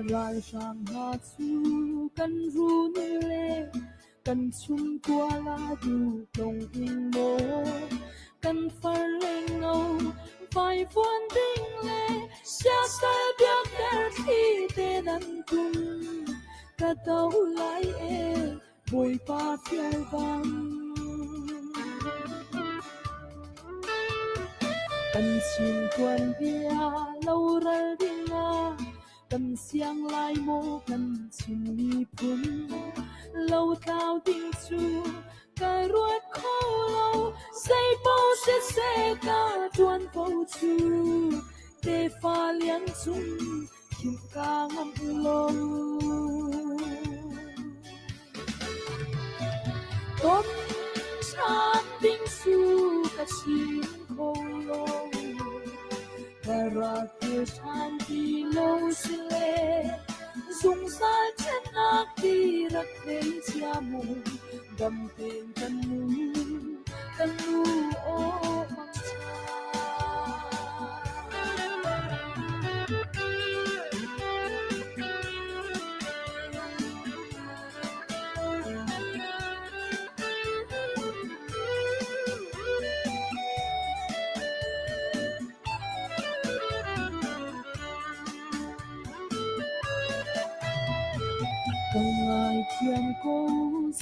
ral sang ha chu kan ru ni le kan chung tua la du tong in mo kan far leng ngâu vai vuan ding le xa xa biak der thi te nan tum ka tau lai e bồi pa phiêu vang cần xin tuần bia lâu ra dinga cần siang lai mo cần xin mi pun lâu tao ding chu cái ruột khô lâu say bao se ca tuan bao chu để pha liang chung kim ca ngam long tôn chan ding chu ka xin khô long ra kia chan đi lâu xưa dùng sa chân ác đi rắc thế chia mù đầm tình cần nu ô bằng câu ngài thiên cô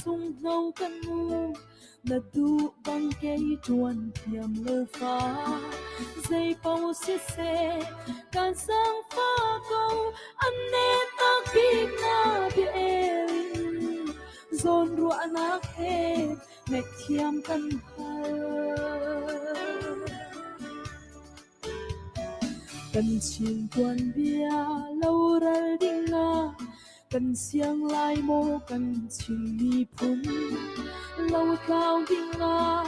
sung nâu căn ngu na tu băng cây chuan thiam lơ phá dây bao xiết xe can sang pha câu anh nê ta biết na bia elin zon ruộng nát hết mẹ thiam căn cần xin tuần bia lâu ra dinga cần siang lai mo cần xin mi pun lâu cao dinga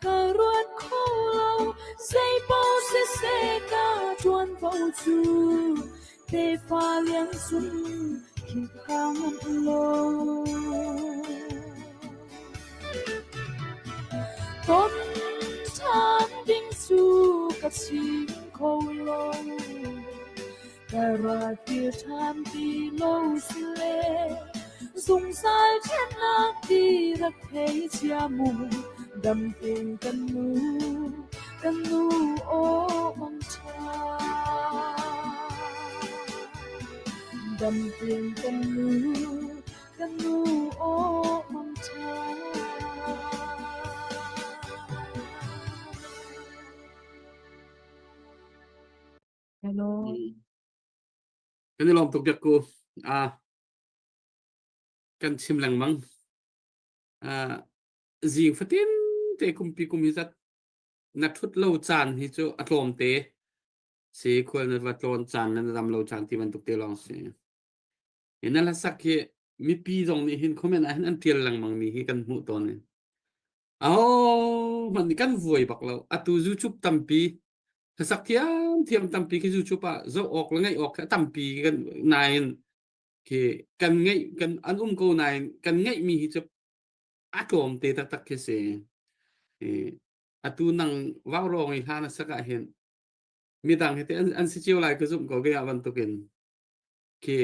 cả ruột khô lâu say bao se ca chuan bao chu để pha liang sun khi ca ngam lo tôn chan ding chu ka xin khô lâu ra kia tham đi lâu xưa dùng sai chân ác đi rắc thế chia mù đầm tình cần nu ô bằng cha đầm tình cần nu ô bằng cha hello cái này làm tục việc cô cần chim lăng măng gì phát triển te kumpi rất nát thut lâu chan hi cho atlom te se khol na vatlon chan na dam lâu chan ti man tuk te long se ina la sak hi mi pi dong ni hin comment an tiel lang mang mi hi kan mu ton ni man kan voi bak lo atu zu chup tampi sak thiam tampi ki zu chupa zo ok la ngai ok tampi kan nain ki kan ngai kan an ko nain kan ngai mi hi chup atlom te tak tak ke se atu nang vào rong ha na saka hen mi dang hete an si chiu lai ka zum ko ge avan tukin ke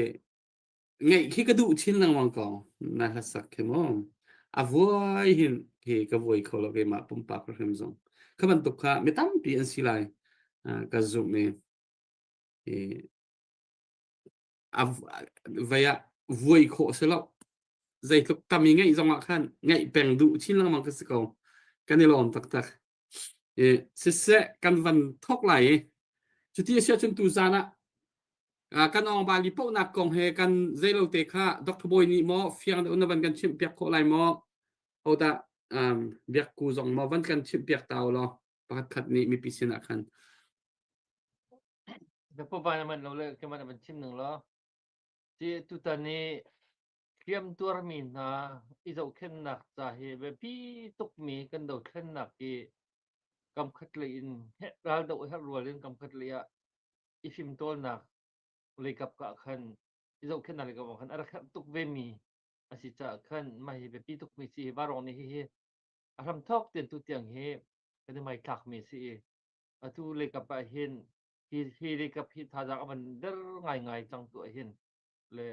ngai khi ka du chin lang wang ko na ha sak ke mo avoi hin ke ka voi ko lo ge ma pum pa ko hem zong ka ban tuk kha mi tam pi an si lai ka zum me vaya voi ko se lo zai tuk tam ngai zong khan ngai peng du chin lang wang ka se ko ka ni lon tak tak sẽ căn văn thóc lại chú tia sẽ chân tu ra nè căn ông bà li po nạp công hệ căn dây lâu tê kha doctor boy ni mo phiang de unavan kan chim piak ko lai mo oda biak ku zong mo van kan chim piak tao lo pakat khat ni mi pisin akan the po ba naman lo le keman naman chim nang lo ti tu ta ni kiam tur min na izo khen nak za he be pi tuk mi kan do khen nak ki cầm khất lịn hết ra đậu hết rồi lên cầm khất lịa ít phim tôi nè lấy cặp cả khăn dẫu khi nào lấy cặp khăn ở khăn tục về mi à chỉ trả khăn mà về pi tục mi si ba rong này hi làm thóc tiền tu tiền hi cái này mày cặc mi si à tu lấy cặp hiền hi lấy cặp hi thà rằng mình đỡ ngày ngày trong tuổi hiền le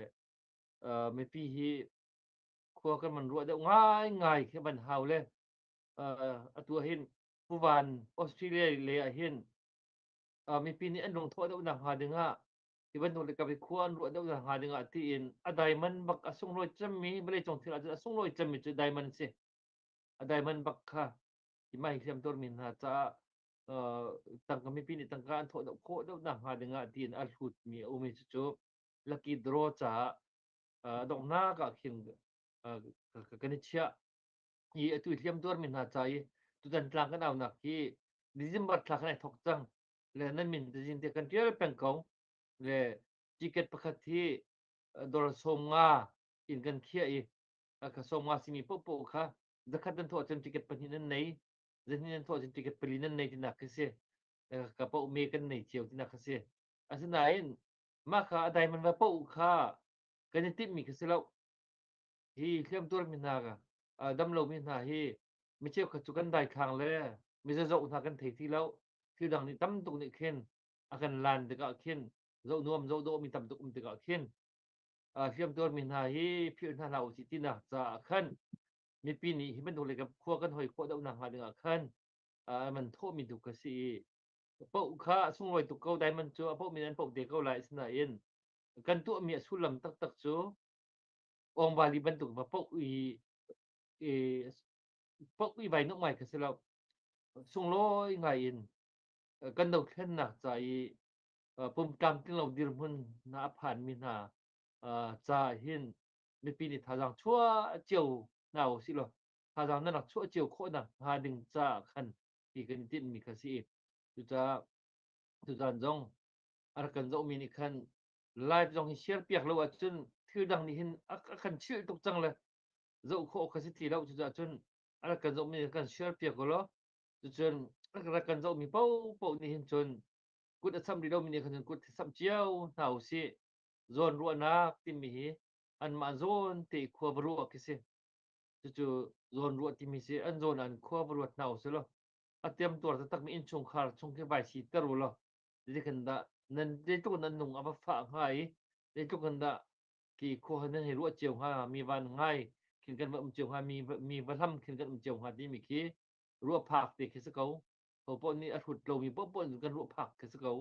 me pi hi khua kan man ruwa deuh ngai ngai khe ban hau le atua hin puwan Australia le a hin me pi ni an long tho deuh na ha dinga iban no le ka bi khuan ruwa deuh na ha dinga ti in a diamond bak asung loi cham mi bale chong thila asung loi cham mi chu diamond se a diamond bak kha i mai siam tor min ha cha tang ka me pi ni tang ka an tho deuh kho deuh na ha dinga ti in al hut mi o mi chu lucky draw cha dok na ka khin ka ni chia i tu thiam tor min ha chai tu dan tlang kan au nak ki December thla kan thok chang le nan min te jin te kan tial peng kong le ticket pakhat hi dor som nga in kan khia i ka som nga simi po po kha zakhat dan tho chen ticket panin nan nei zan nan tho chen ticket palin nan nei tin nak se ka po me kan nei chiu tin nak se asina in ma kha dai man va po kha kan ti mi ka se lo hi thiam tor min na ga dam lo min na hi mi cheu kha chu kan dai khang le mi za zo na kan thei thi lo thi dang ni tam tuk ni khen akan lan de ka khen zo nuam zo do mi tam tuk um de ka khen thiam tor min na hi phi na lau chi ti na cha khan mi pi ni hi ban do le ka khua kan hoi kho dau na ha de ka khan man tho mi du ka si po kha sung loi tu ko dai man chu po mi nan po de ko lai sna in kan tu mi su lam tak tak chu ong bali ban tu ma po i po i vai no mai ka se lo sung loi ngai in kan do khen na chai pum tam tin lo dir mun na phan mi na cha hin mi pi ni thajang chua chiu nào xí lo thajang na nak chua chiu kho na ha ding cha khan ti kan tin mi ka si tu jan jong ar kan zo mi ni khan live jong share piak lo a chun thil dang ni hin a khan chil tuk chang le zo kho ka si ti lo chu cha chun ar kan zo mi kan share piak ko lo chu chun ar kan zo mi pau pau ni hin chun kut a sam di lo mi ni khan kut sam chiao nào si zon ru na ti mi hi an ma zon ti khua bru ki si chu zon ru ti mi si an zon an khua bru nào si lo a tiam tor ta tak mi in chung khar chung ke bai si ta ru lo di khan da nan de tu nan nung a ba fa ngai de tu kan da ki khua han he ru chiao ha mi van ngai kin kan ba chiao ha mi va lam kin kan chiao ha di mi ki ru phak ti ki sa ko po po ni a hut lo mi po po kan ru phak ki sa ko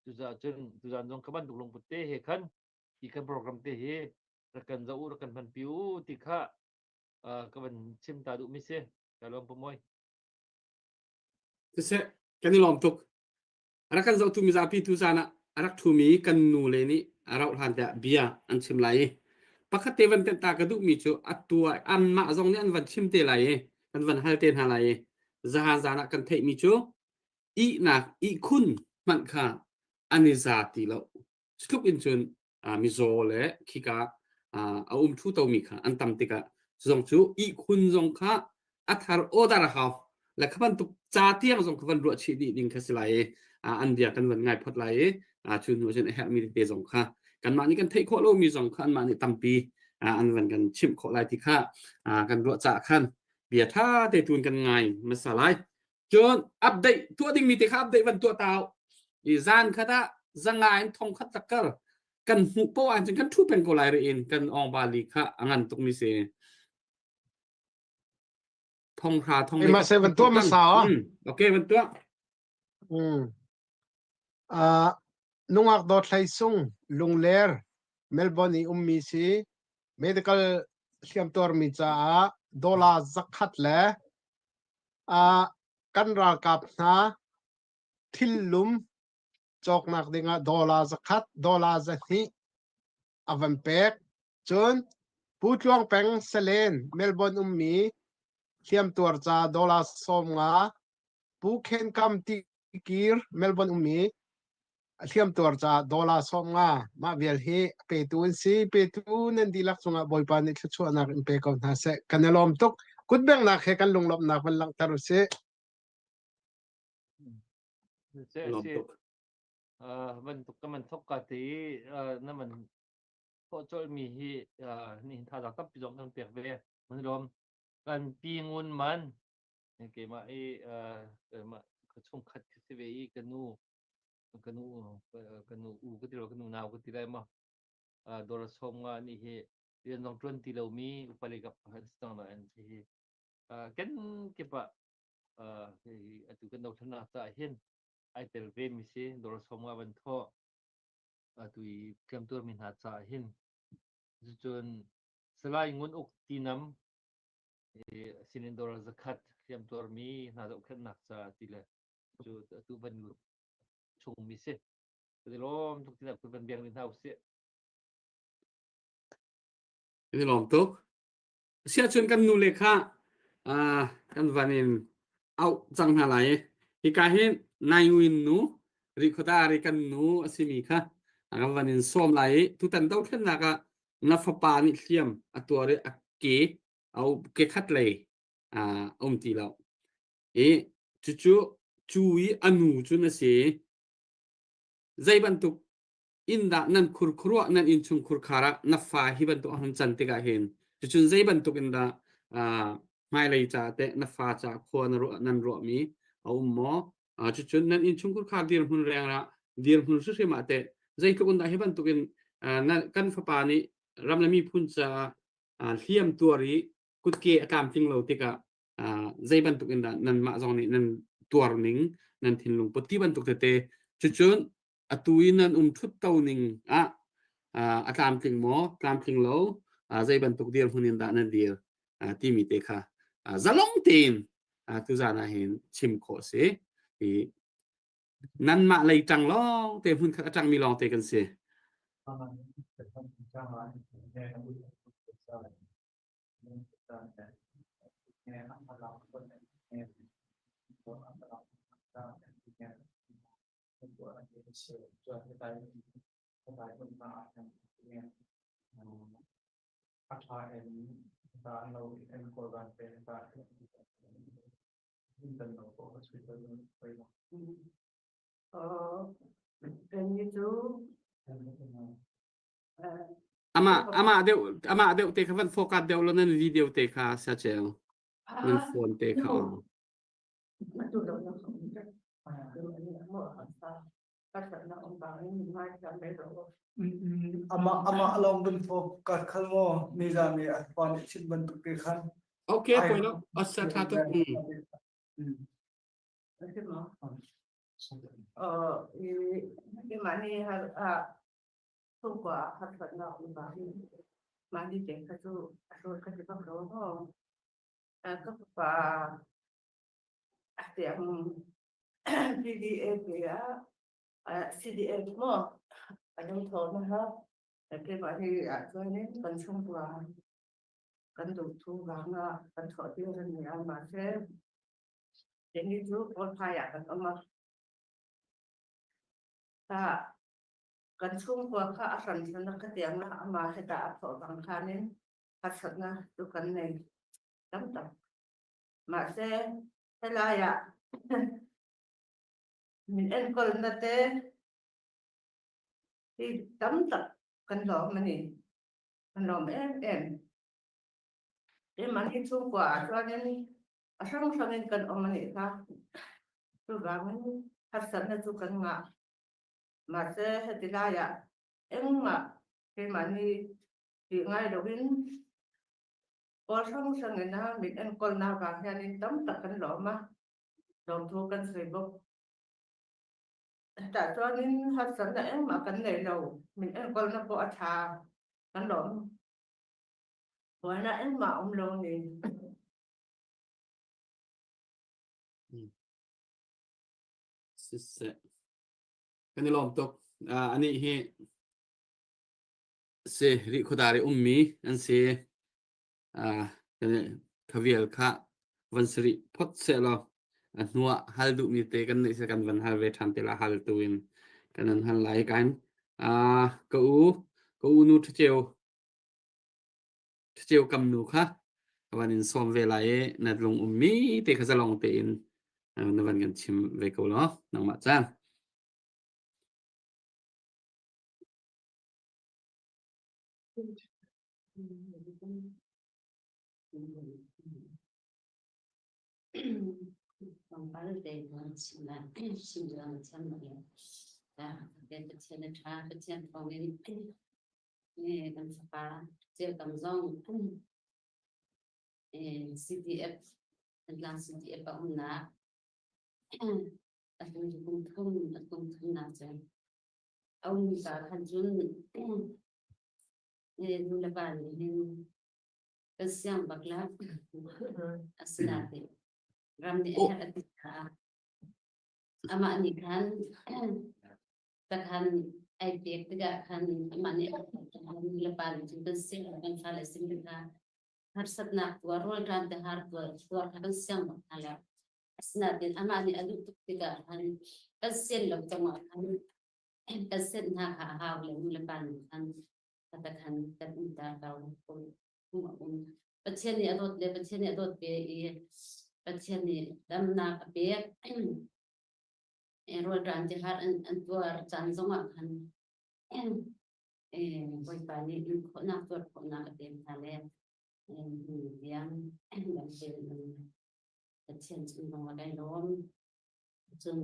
tu za chen tu jan jong ka ban du long putte he khan ki kan program te he ra kan za u ra kan ban piu ti kha ka ban chim ta du mi se ka lom po moi te se kan ni lom tuk ara kan zo tu mi za pi tu sana arak thu mi kan nu le ni arau han da bia an chim lai pakhat te van te ta ka du mi chu atua an ma zong ni an van chim te lai kan van hal ten ha lai za han za na kan thei mi chu i na i khun man kha ani za ti lo sluk in chun mi zo le khika thu to mi kha an tam te ka zong chu i khun zong kha athar odar ha la khaban tu cha tiang zong khaban ro chi di ding kha silai an dia kan van ngai phot lai chu nu chen help mi te zong kha kan ma ni kan thei kho lo mi zong khan ma ni tampi an van kan chim kho lai ti kha kan ro cha khan bia tha te tun kan ngai masalai chon update tu ding mi te kha update van tu tao i zan kha da zanga in thong khat takal kan hu po an chen kan thu pen ko lai re in kan ong ba li kha angan tuk mi se thong kha thong Ima se van tua ma sao okay van tua nungak do thlai sung lungler Melbourne ni ummi si medical siam tor mi cha dola zakhat le kan ra kap na thillum chok nak dinga dola zakhat dola zahi avan pek chun putluang peng selen Melbourne ummi siam tor cha dola som nga pu khen kam ti kir Melbourne ummi thiam tor cha dola som nga ma vial hi pe tun si pe tu nen dilak chunga boipa ni thchu anak in pe ko na se kanelom tok kut beng na khe kan lunglop na ban lang taru se lom tuk man tuk ka man thok ka ti na man pho chol mi hi ni tha da tap pi jom tang pek ve man rom kan pi ngun man ke ma ma ka chung khat se ve i kanu u ka ti ro kanu naw ka ti lai ma Dorasomga ni he rian dong 20 lo mi upali kap stang na an he ken kepa atu kan dong thana ta hin ai tel ve mi se Dorasomga ban tho atui kem tur min ha cha hin chun salai ngun uk tinam sinin dor zakhat kem tur mi na do khen nak cha tile chu tu ban chung mi se lom tuk tinap tu ban biang min hau se Ini lom tuk sia chun kan nu le kha kan vanin au chang ha lai hi ka hin nai win nu ri khota ri kan nu asimi kha kan vanin som lai tu tan dau khen na ka na fa pa ni hliam atore ke au ke khat le ti lo chu chui anu chu na se zai ban tuk inda nan khur khurwa nan in chung khur khara na fa hi ban tuk han chan te ga hen chu zai ban tuk inda mai lai cha te na fa cha khon ro nan ro mi au mo chu nan in chung khur khar dir hun reng ra dir hun su se ma te zai tuk unda hi ban tuk in na kan fa pa ni ram la mi phun cha hliam tuari kut ke akam ting lo te ka zai ban tuk inda nan ma zong ni nan tuar ning nan thin lung poti ban tuk te chu atui nan thut tau ning atlam ting mo tlam ting lo zai ban tuk dir hunin da nan dir ti mi te kha zalong tin tu za na hin chim kho se nan ma lai chang long te hun kha chang mi long te kan se ama deu te kha van focus deu lo nan video te kha sa chel nan phone te kha ama along dun fo kat khalmo nizami atpan chin bantuk te khan okay point lo asa tha tu mani har thông qua hạt vật nào cũng bảo mani để cái số rồi cái bắt đầu nó các bà tiệm PDA CDA mà anh thọ nó ha cái mani rồi nên cần thông qua cần đủ thu vàng cần thọ tiêu hơn nhiều mà thế đến như chú con phải cần mà ta kan chung kwa kha asan sana ka tiang na ama he ta tho bang khanin ka satna tu kan nei tam tam ma se hela ya min en kol na te ti tam tam kan lo mani kan lo em e man hi chung kwa cho nên asang sang kan omani ka tu bang ha satna tu kan nga mà sẽ thì là ya em mà khi mà đi thì ngay đầu tiên có xong sang ngày nào mình ăn con nào và nhà nên tắm tất cả lọ mà đồng thu cần sử dụng tại cho nên hạt sản là em mà cần này đầu mình ăn con nó có trà cần lọ rồi là em mà ông lâu thì kan ni lom tok ani hi se ri khodari ummi an se kan khavial kha vansri phot se lo nuwa hal du mi te kan ni se kan van hal ve than te la hal tuin kan an hal lai kan ko u nu thcheu kam nu kha wanin som ve lai na long ummi te kha zalong te in na van gan chim ve ko lo nang ma chan Còn bao giờ còn là sinh ra chân này, để cho nên cha cái chân phòng này kan sapa chưa cầm rong CTF tentang CTF na atong kung na chen ông cả thành chun nula ban nin kasyang bakla asinati ramni Oh. atika ama ni kan takhan ai tiek tiga kan ama ni nula ban chun kasyang kan sala simita har satna warol ran te har tuar kan syang bakala asinatin ama ni adu tiga kan kasyang lok tama kan kasen ha ha le nula ban kan katakan kan unta kau pasien ni adot be pasien ni dam na be rol ran ti har an tuar chan zonga kan boy pa ni ko na tuar ko na ka tem thale yang dan be pasien chung ma dai lom chung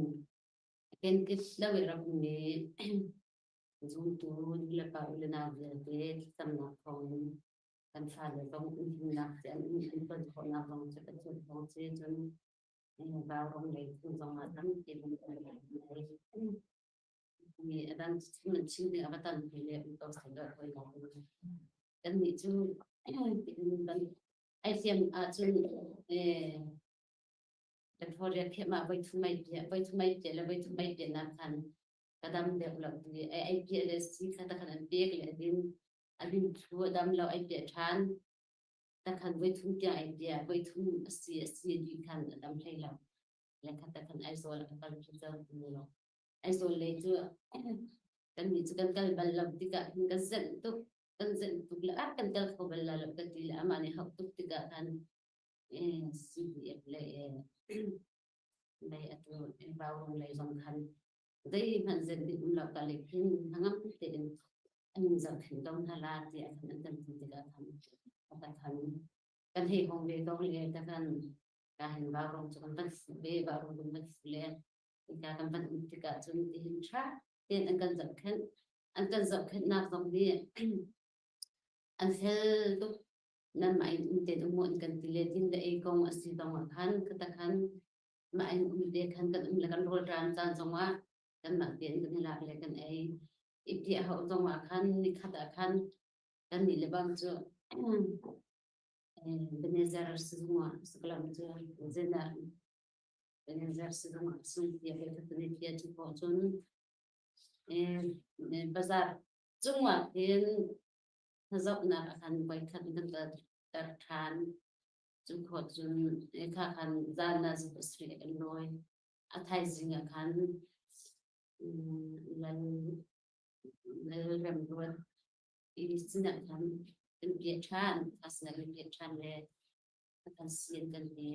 ken kit lawe ra ni dùng tu là bảo là nào về tầm nào không cần phải là trong nạp sẽ những phần họ nào trong sẽ cần phần họ sẽ trong vào trong này không trong mà thắng thì mình phải làm này thì đang mình chịu được cái tầm thì liệu tôi sẽ đợi hồi nào cái gì chứ ai xem chứ cái thôi khi mà với chúng mày là với chúng mày để làm thành kadam develop di IPLS katakan big ledin adin thua dam lo IP than takan waitung dia idea waitung CSC di kan dam thela la katakan isol katakan result lo isol later kan ni kan kal balab tika kan zen tu la kan kal ko balab kati la amani hak tu tika kan CDF le lai atu environment lai zong kan đây mình dần đi cũng là cả lịch thiên hàng năm tiền anh giờ thành công hà la thì anh cần thì đã thành cái gì không về đâu liền ta cần cả hình vào trong cho con về vào trong mình liền thì cả con vật thì cả chúng thì hình khác tiền anh cần dập khen nào dòng đi anh sẽ lúc nên mà anh tiền ông muốn cần thì liền tin để công ở xí đồng khăn cái ta khăn mà anh để khăn là con roll ran chan xong á kan ma tiền kan la le kan ai ipia ho zong ma khan ni khata khan kan ni le bang chu benezer suma sklam chu zena benezer suma sun pia ke tni pia chu ko chun bazar chungwa tin hazok na khan bai khan kan ta than chu ko chun kha khan zana zu street kan noi athai zinga khan lần làm luôn thì xin nhận thằng Việt Tran as là Việt Tran này thằng xuyên cần thì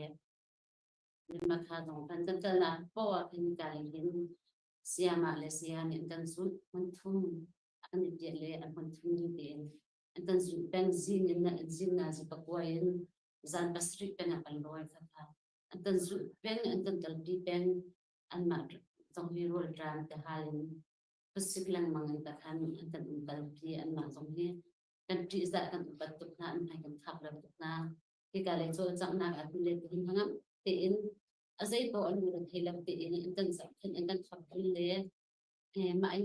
nhưng mà khá giống phần chân là po thì cả những xe Malaysia những cần rút con thùng anh Việt lệ anh con thùng như thế anh cần rút benzin những là benzin là gì bạc quay gian bastrik bên nào bằng đôi thật anh cần rút ben anh cần cần đi ben anh mặc trong video ram te halin pasiklang mangan ta khan an umbal pi an ma jong hi kan tri za kan ubat tuk na an kan thap la tuk na ki ka le cho chang na ka le tin hangam te in azai to an mu thela te in an kan sa kan an kan thap le ma ai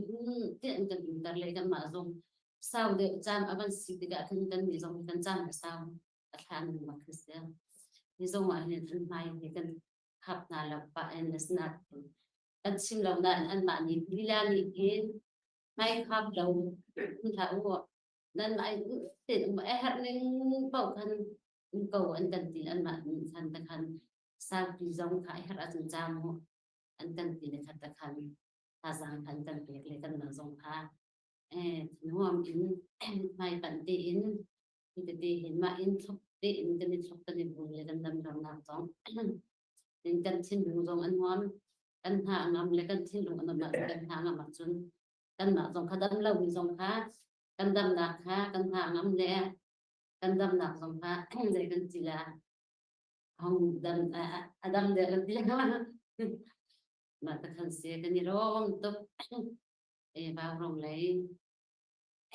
te an kan dar le kan ma jong sau de cham avan si te ka kan ni jong kan cham sau a than ma khrisya ni jong ma ni an mai ni kan khap na la pa en lesnat anh xin lòng đàn anh bạn nhìn đi la nhìn kiến may khắp đầu thảo nên mà tiền mà hát nên bảo thân cầu anh cần tiền anh bạn thành thật hành sao thì giống khai hát ở trên trang họ anh cần tiền thật hành ta rằng anh cần việc lấy cần là giống kha đúng không in may bản tiền thì tiền mà in thóc tiền cái thóc cái vùng lấy cần đâm đâm làm giống nên cần xin dùng giống anh hoan kan ha ngam le kan thin lu an ma kan ha ngam chun kan ma jong khadam lo ni jong kha kan dam na kha kan ha ngam le kan dam na jong kha le kan chila hong dam adam de kan chila mà ta kan se kan ni rong to e ba rong lấy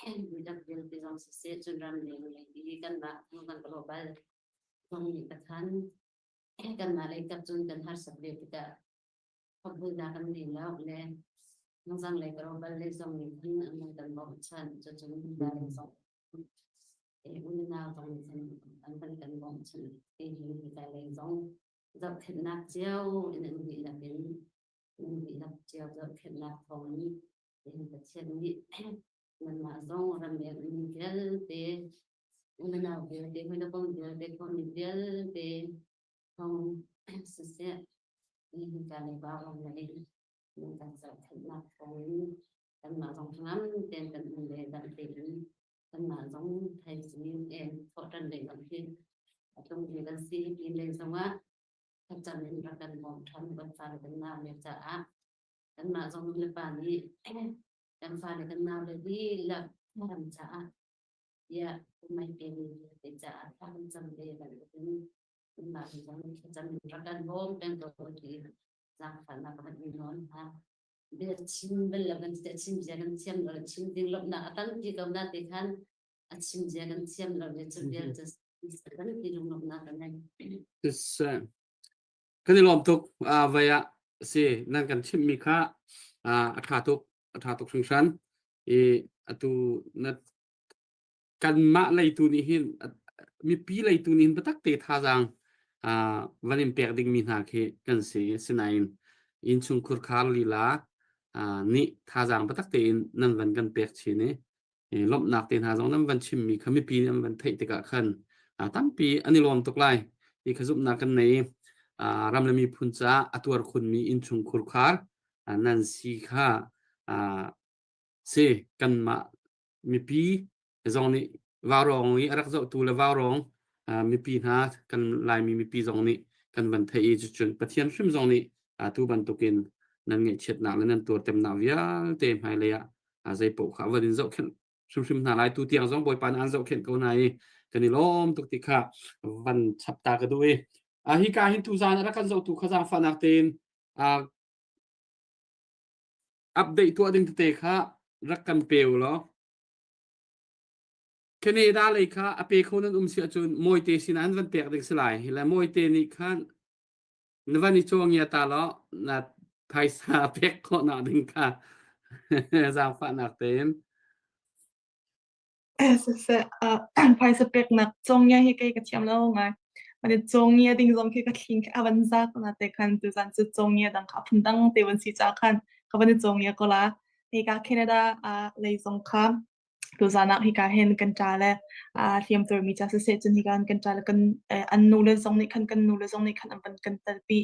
mình đặc biệt từ dòng sẽ chuyên ram để mình đi căn bản không cần global không bị cắt hắn căn bản lấy tập trung cần hát sập biệt kita không vui ra căn gì nào lên nông dân lấy global lấy dòng mình không cần bỏ chân cho chúng mình ra lấy dòng để vui nào dòng mình cần cần bỏ chân để mình phải lấy dòng dập thịt nát chiêu nên bị là đến bị nát chiêu dập thịt nát phòng để mình chân đi mình mà dòng làm việc mình để mình nào việc để mình đâu công việc để con mình để không sẽ mình cả này vào lòng này mình cần dập thịt nát phòng cần mà dòng ngắm tiền cần mình để đặt tiền cần mà dòng thầy sinh em phổ trần để làm tiền trong việc cần xin đi lên xong á thật chẳng nên ra cần một thân vẫn phải cần nào để trả cần mà dòng lực bản đi cần phải cần nào để đi là làm trả ya may tiền để trả tham trăm để là cần mà dòng chẳng ra cần vốn đang tổ thì ra phải là phải đi nói ha bây giờ chim bây giờ cần chim giờ cần chim rồi chim tiếng lộng nã tăng chỉ công đã thì khăn chim giờ cần chim rồi để chim giờจะcần thì lộng nã cái này This kan ni lom tuk vaya si nan kan chim mi kha atha tuk sung san atu na kan ma lei tu ni hin mi pi lei tu ni hin patak te tha jang vanim pek ding mi na khe kan se sinain in chung khur khar li la ni tha jang patak te in nan van kan pek chi ne lom nak te na jong nam van chim mi khami pi nam van thei te ka khan tam pi ani lom tuk lai i khazum na kan nei ramlami phuncha atuar khun mi in chung khur khar nan si kha se kan ma mi pi zong ni warong ni arak zo tu la warong mi pi na kan lai mi pi zong ni kan ban thei chu chun pathian shrim zong ni tu ban tukin nan nge chet na nan tur tem na via te mai le ya zai po kha wadin zo khen shrim na lai tu tiang zong boy pan an zo khen ko nai kan ni lom tuk ti kha van chap ta ka dui hi ka hin tu zan ra kan zo tu khazang fanak ten update tu ading te kha rakan peu lo Canada le kha ape khonan sia chun moite sinan van pek ding slai la moite ni khan navani chong ya ta lo na thaisa pek kho na ding kha zang fanak ten se phai se pek nak chong ya hi kai ka chiam lo ngai mane chong ya ding zong ki ka thing avanza ko na te khan tu zan chu chong ya dang kha phun dang te wan si cha khan ka ban chong ya ko la he ka Canada le zong kha tu zan hi ka hen kan ta le thiam tur mi cha se chun hi kan ta le kan an nu le zong ni khan kan nu le zong ni khan ban kan ta pi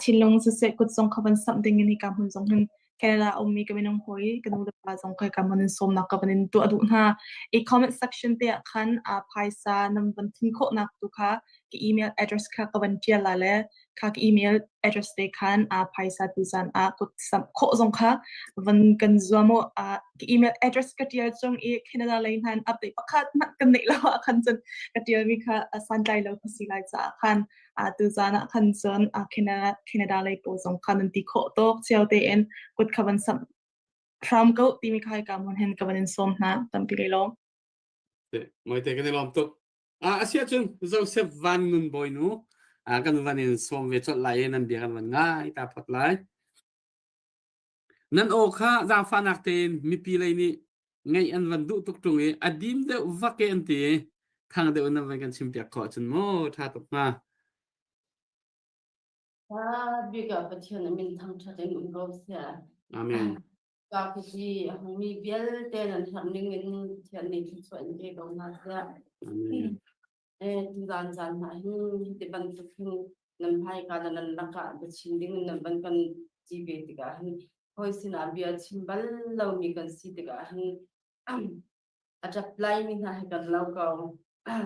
chin long se kut zong kha ban something ni ka hun zong hun Canada mi ka minong hoi kan nu le pa zong kai ka manin som na ka banin tu adu na comment section te khan paisa nam ban thin kho nak tu kha ki email address kha ka ban tia la le kha ki email address te khan paisa tu san kut sam kho zong kha van kan zwamo ki email address ka tia chong Canada line han update pakhat mat kan nei la khan chen ka tia mi kha san dai lo si lai cha khan tu zana khan chen Canada lai po zong khan ti kho to chiao te en kut kha ban sam Trump go ti mi khai ka mon hen ka ban som na tam pi le lo moi te kan ni lom tuk asia chun Joseph Van nun boy nu kan van in som ve chot lai nan bi kan van ngai ta phat lai nan o kha za fanak ten mi pi lai ni ngai an van du tuk tung e adim de vake an ti thang de un van kan sim pyak kho chun mo tha tuk ma biga pathian min thang tha den ro sia amen ka ki mi bial te nan tham ning in thian ni chu chuan ke ko na sia amen tu dan jan ma hi te ban tu hin nan phai ka nan la ka de chin ding nan ban kan ji be ti ga hi hoi sin a bia chim bal lo mi kan si ti ga hi a ta plai mi na kan lo ko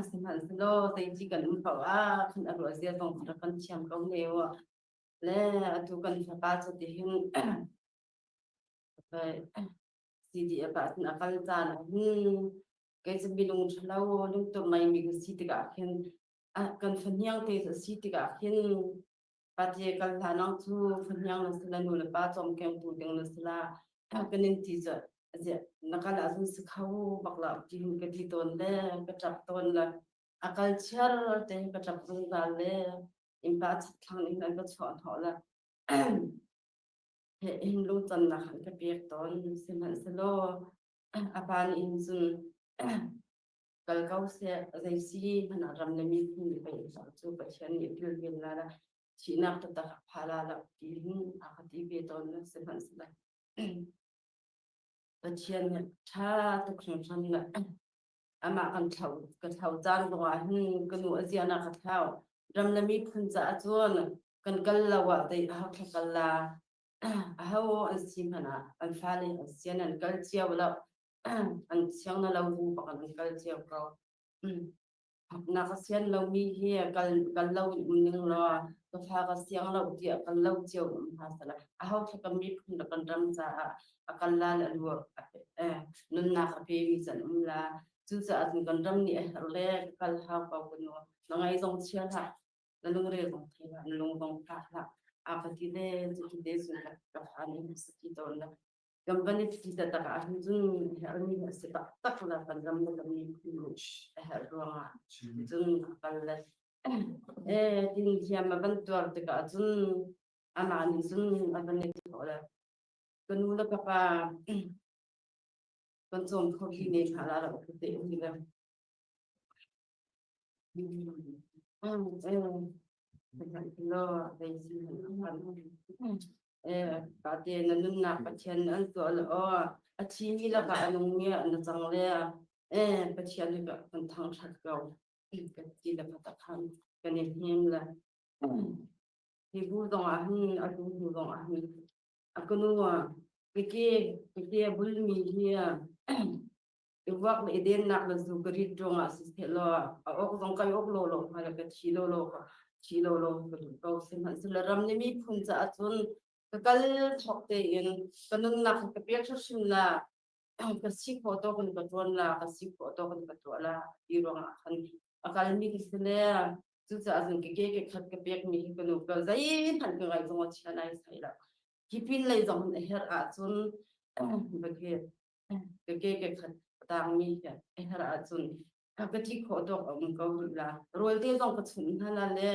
sin han lo te ji kan um pa khan a ro sia tong ta kan chiam ko ne wa le tu kan fa pa cha ti hin si di ba na kal cha na cái sự bị lung lâu lung tụi mày mình xí tất cả khiến cần phân nhang thì sẽ xí tất cả khiến bà chị cần thà năng thu phân nhang là sẽ là nụ là ba trong kem tụ tiếng là sẽ là cái nên thì giờ nakala sun sikau bakla tin ka ti ton le ka chap ton la akal char te ka chap sun dal le impa thang ni nan ka chon ho la hin lu tan na han ka pek ton siman selo apan in sun kal kau se zai si mana ram le mi kun ni pai sa chu pa chen ni pil pil la la chi nak ta phala la ti hin akati be ton na siman sela cái chuyện cha thực sự rằng là mà cái thầu gian của anh cái nụ gì anh cái thầu ram là mi phun giá chuan cần cần là vợ thì học thật cần là hao anh xin hả anh pha lên anh xin anh cần chiều là anh chiang là lâu vu bạc anh cần chiều có na cái xin lâu mi hi cần lâu nhưng lo cái pha cái chiang lâu thì cần lâu chiều mà sao là hao thật cần mi phun là cần ram giá akalla la luar nun na ka pe mi san la chu sa at kan ram ni le kal ha pa no na ngai zong chia la la lung re zong thi la lung bong ka la a ka ti de chu ti de su la ka ha ni sa ti ton la company ti ta ta ka jun her mi se ta tak la kan ram la mi ku her ro nga jun kal la tin hiam ma ban tuar te ka jun ana ni jun a ban ni ti ho la kan nula papa kan som ko ki ne khala la ko te ni la lo dei si ka te na nun na pa chen an to lo a chi ni la ka anung nge an chang le pa chen ka kan thang that ka ka ti la pa khan kan ni him la hi bu dong a hin a du dong a hin a ko no cái bul mi hia iwak le den nak la zu gari dronga si lo a ok dong kai ok lo hala ka chi lo ka du ko sin han sila ram ni mi phun cha chun ka kal thok te in kanun nak ka pek shin la ka si photo kan ka ton la ka si photo kan ka to la i ronga khan akal mi ki sile chu cha jun ke khat ka pek mi ka nu ka zai han ka ngai zong cha nai sai la kipin lai zong her a chun cái khát tang mi cái her a chun cái thi kho dok câu la rồi te dong ka chun hala le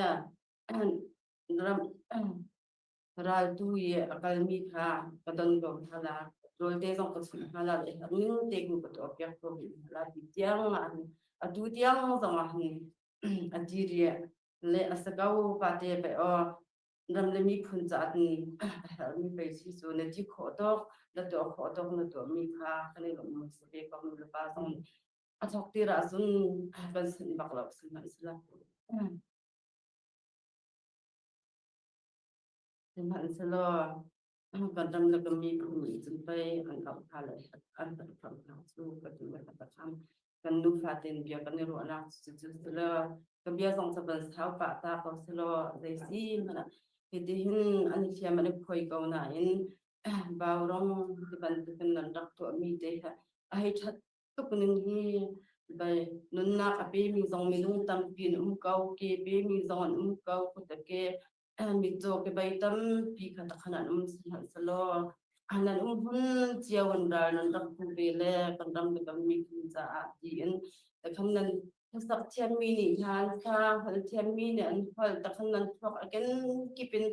ram ral tu ye akal mi kha kadon go hala rồi te dong ka chun hala le ning te gu ka to pyak ko la ti tiang ma a tu tiang zong a ni a ji ri le asakau pa te pe o ram le mi phun cha ni mi pe si so ne ji kho dok la to kho dok na to mi kha kane lo mo se be ko lu pa song a thok ti ra sun ban sin bak lo sin ma isla sin ma isla kan ram le mi phun mi chun pe an ka kha le an ta pham na su ka tu la ta kham kan nu fa ten bia kan ro na su su la ka bia song sa ban sa pa ta ko se lo dei si ma thì hin anh chị em mình khơi câu này bao rong thì bạn thì mình đặt tuổi mi thế ha ai thật tục nên hi bài nun na cái bé mình dòng mình nung tâm pin câu cái bé mình dòng câu của tất cái mình cho cái bài tâm pi khát khát ăn hẳn salo anh hun chiều anh ra nên đặt cụ về lệ còn đâm cái mình ra thì anh không nên sắc thiên mi nị han kha hal thiên mi nè anh hal ta khan nan thok again kipin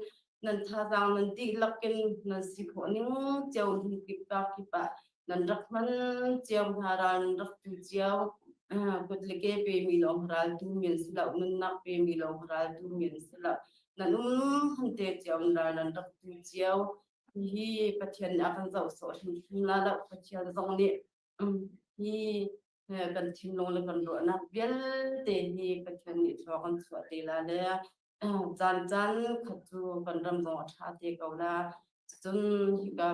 nan tha dang nan ti lakin nan si pho ning cheu hi ki pa nan rak man cheu haran rak tu cheu kut leke pe mi long ral tu min sila nun nak pe mi long ral tu min sila nan han te cheu nan rak tu cheu hi pathian akan zau so hin la la pathian zong ni hi kan thim long le kan ro na bel te ni kan chen ni so kan so te la le jan khatu kan ram zo tha te ko la chun hi ka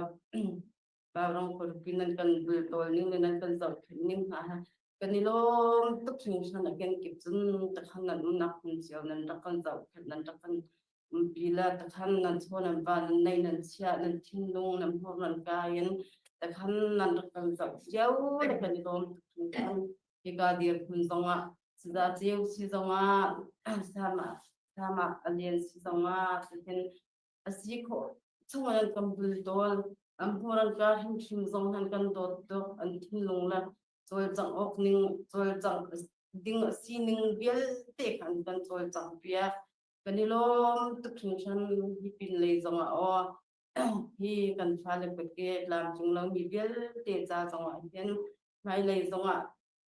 ba rong ko pinan kan bul tol ning nan kan zo ning ha kan ni lo tuk thing san again ki chun ta khan nan na kun chiao nan ta kan zo nan ta kan bila ta khan nan so nan ba nan nei nan sia nan thim long nan ho nan ka yen ta khan nan ta kan zo chiao le kan ni lo cái dia pun zonga sida jeu si zonga sama alien si zonga ten asi ko chunga kam bul dol พวกนั้นก็ทั้งชิมทรงทั้งกันโดดดอกอันที่ลงละจอยจังออกนิ่งจอยจังดิ่งสีนิ่งเบี้ยเตะกันกันจอยจังเบี้ยกันนี่ล้มตุกชิงชันที่เป็นเลยจังอ๋อที่กันฟ้าเลยไปเกตลามจึงเรามีเบี้ยเตะจ้าจังอ่ะเห็นไม่เลยจังอ่ะ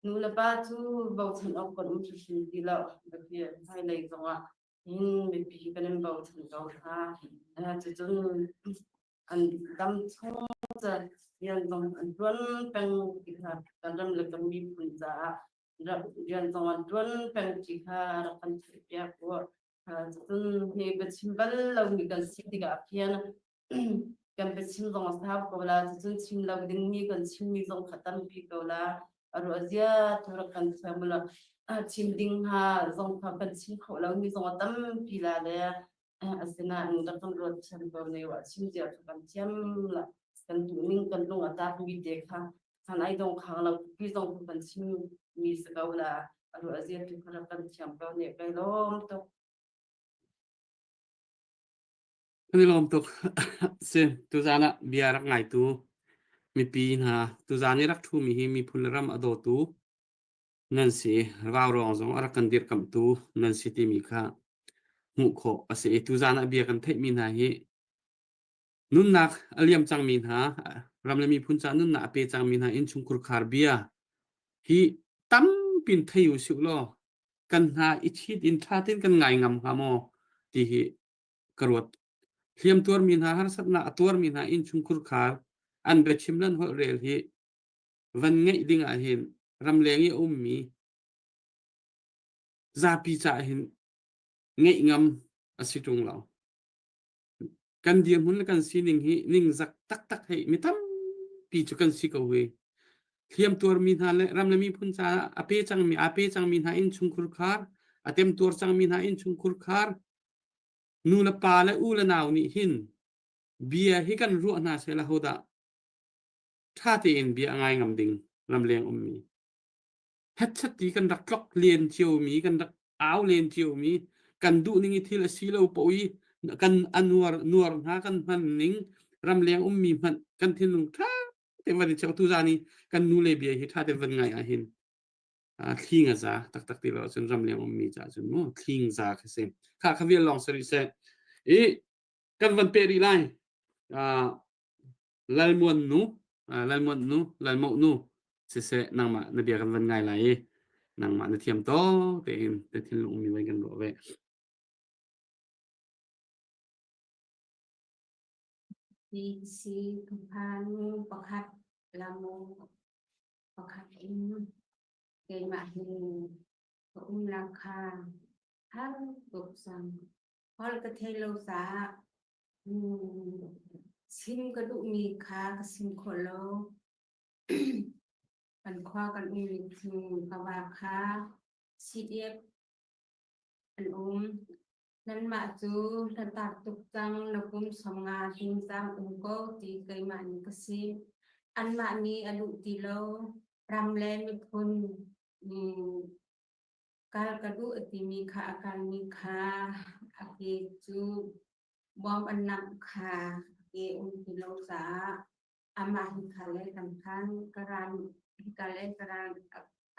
นูละป้าทูเบาฉันออกก่อนมันจะชิมดีแล้วแบบนี้ไม่เลยจังอ่ะเห็นไม่พี่กันเบาฉันเบาท่าจะจนอันดำช่องจะยังต้องอันด้วนเป็นกิจการดำเลิกกันมีผลจ้ายังต้องอันด้วนเป็นกิจการรักันเสียกว่าจะต้องให้เป็นชิมบัลเรามีกันสิ่งที่กับเพียงกันเป็นชิมต้องสาบก็เวลาจะต้องชิมเราดึงมีกันชิมมีต้องขัดตั้งปีก็เวลาอารมณ์เสียทุกคนสามละชิมดิ้งหาต้องทำเป็นชิมเขาเรามีต้องตั้งปีละเลย asina ang datang road chamber ne wa chimja kan cham la kan tuning kan long ata mi dekha kan ai dong khang la pi dong kan chim mi sakaula aru azia tu kan kan chamber ne kai lom to นี่ลมตก เซตุจานะเบียรักไงตูมีปีนะตุจานี่รักทูมีพุนรำอโดตูนั่นสิเรารองจงรักกันเดียร์กับตูนั่นสิที่มีค่าหูโคอาศัยตุจานะเบียกันเทมินาฮีนุนนักอเลียมจังมีนะรำเลยมีพุนจานุนนักเปจังมีนะอินชุงคุรคาร์เบียฮีตั้มปินเที่ยวสุโลกันหาอิชิดอินทาตินกันไงงำฮามอที่ฮีกรวดเทียมตัวมีนาหารสัตว์นาตัวมีนาอินชุงคุรคาร์อันเบชิมลันหัวเรลฮีวันไงดิ่งอาเห็นรำเลงยี่มีซาปีจ่าเห็นไงงำอสิตรงเรากันเดียมหุ่นและกันสีนิ่งฮีนิ่งจักตักให้ไม่ตั้มปีจุกันสิกเอาไว้เทียมตัวมีนาและรำเลมีพุนจ่าอาเปจังมีนาอินชุงคุรคาร์อาเต็มตัวจังมีนาอินชุงคุรคาร์นูละปาและอูละนาวนี่หินเบียให้กันรู้นาเสละโหดะถ้าที่เอ็นเบียง่ายงำดิ่งลำเลียงมีเฮ็ดสติกันรักกลอกเลียนเจียวมีกันรักอ้าวเลียนเจียวมีกันดูนิ่งที่ละสีเราปอยกันอันนัวหากันมันนิ่งลำเลียงมีมันกันที่นุ่งท่าแต่วันที่เจ้าตุจานี่กันนูเลยเบียให้ท่าแต่วันไงอาหินคิงจ้าตักที่เราจนลำเลียงมีจ้าจนโม่คิงจ้าคือเซ็งข้าขวิลลองสริเซกันวันเปรีไลลัลมวนนูลัลมอนูเสนางมานเบียกันวันไงไหลนางมานเทียมโตแต่เองแต่ที่ลุงมีไว้กันบ่เว้ ดีซีทุกพันประคัดลาโมประคัดอินเกมาหินราคาทั้งตุกสังพอละกเทโลสาซิมกระดูมีคากซิมโคโลกันคว้ากันมีทิงกบาคาซีเอฟอันนั้นมาจูทันตาตุกจังนักุมสมงาหิงจามโกตีเกยมันกสิอันมานี้อดุติโลรำแลมิพุนการกระดูติมีคาอาการมีคาอาเกจูบอมอันนักคาเกติโลสาอามาหิคาเลสำคัญกรันหิคาเลกรัน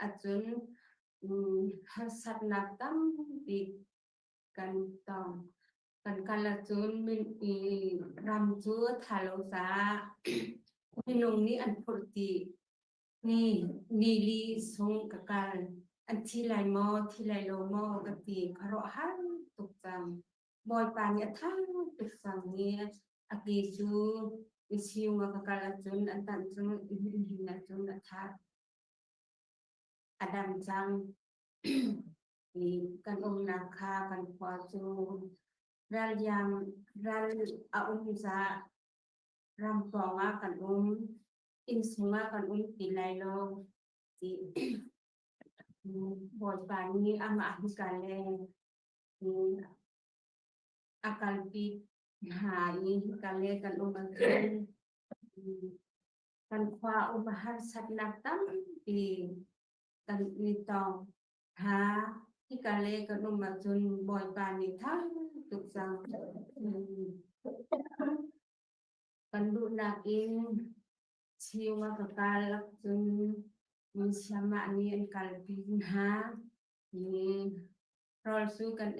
อาจุนสัตนักตั้มปีกันต้องกันละจุนมีรำจูทาโลซาพี่นงนี้อันปกตินี่นีลีสงกการอันที่ไลโมที่ไลโลโมกติคารหันตุกจังบอยปานยะทั้งตุกจังนี้อากิจูวิชิวมากการละจุนอันตันจุนหินละจุนละทัดอดัมจังกันนาคากันควาจูรัลยามรัลอาซารำปองกันอินสุงกันปีไลโลที่บทบาทนี้อามาฮิกาเลอาการปีหายฮิกาเลกันกันกันควาอุปหารสัตนักตั้งปีกันมีตองหาที่การเล่นกันมาจนบ่อยปานนี้ทั้งตุกจัง kan du nak in chiu nga kakal jun min sama ni en kalpin ha ni rol su kan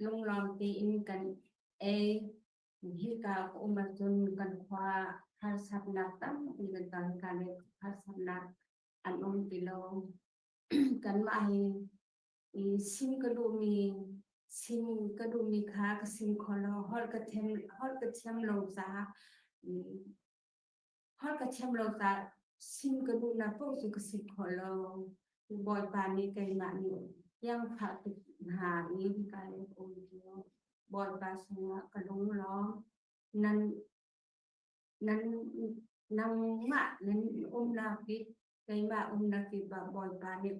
lung lom ti in kan e hi ka ko ma jun kan khwa har sap nak tam ni kan kan har sap nak an ti lo kan ma hi sim ka du mi sim ka du mi kha ka sim kholo hol ka them lo sa hol ka them lo sa sim ka du na po su ka sim kholo boy pa ni kai ma ni yang pha tu ha ni ka le o yo boy pa su ka lung lo nan nan nan ma nan na ki kai ma na ki ba boy pa ni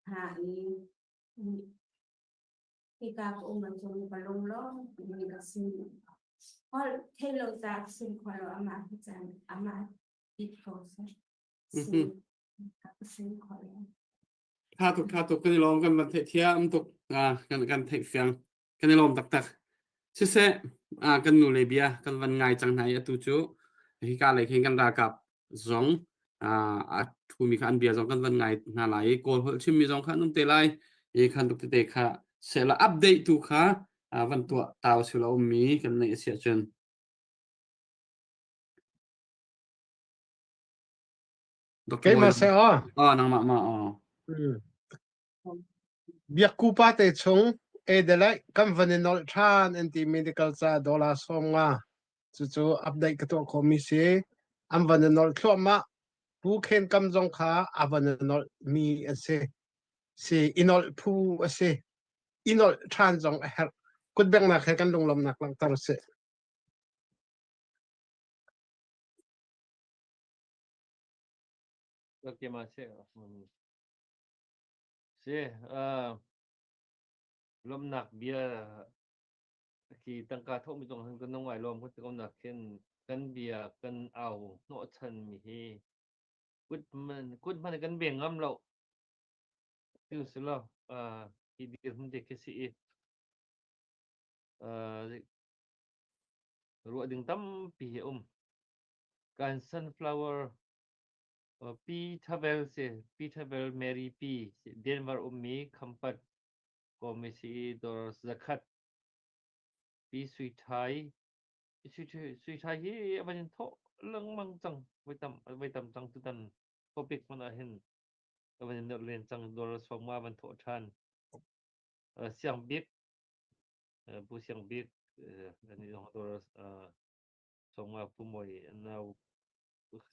ha ni khi ta cũng mình dùng và lông ló mình là xin họ thay lâu ra xin khoa lo ama hết chẳng ama ít khổ sẽ xin xin khoa lo ถ้าตุกกันลองกันมาเทียมตุกกันเทฟียงกันลองตักชิเซกันนูเลเบียกันวันไงจังไหนตุจูที่การเลยกันรากับสองทูมีคันเบียสองกันวันไงนาไหลโกลชิมมีสองคันนุ่มเตลัยอีคันตุกเตค่ะเสร็จแล้วอัปเดตตุค่ะวันตัวตาวสุลามีกันในเสียจนcái mà sẽ nang ma việc cụ pa te chung e de lai kam van nol than anti medical cha dollar som nga chu update ka to committee am van nol thloma pu khen kam jong kha avan nol mi ase si inol pu ase inol than jong her kut beng na khe kan lunglom nak lang tar se Oke masih lom nak bia khi tăng ca thô mi tông hơn cái ngoài lom cũng có nak khen kan bia kan ao nọ chân mi hi cút man kan bia ngâm lậu tiêu sửa lo khi đi không được cái gì ruộng đường tâm pi kan sunflower Petervel Mary P Denver mi kampat komisi dor zakat pi sui thai hi aban tho leng mang chang vai tam chang tu tan topic mana hin aban no len chang dor soma ban tho than siang bik bu siang bik ani dor soma pu moi nau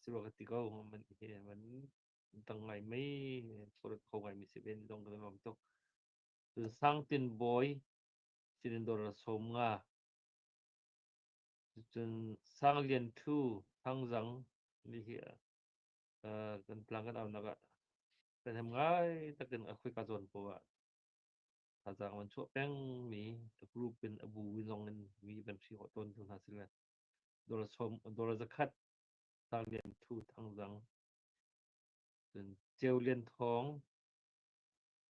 silo ketikau man tang ngai mai korot ko ngai mi seben dong kan mam tok sang tin boy sin dor som nga chun sang lian thu thang zang ni hi kan plang kan au naga kan ham ngai takin akhoi ka zon po wa ta zang man chu peng mi the group in abu winong in mi ban si ho ton tu na sila dor som dor zakat sang lian thu thang zang treo liên thong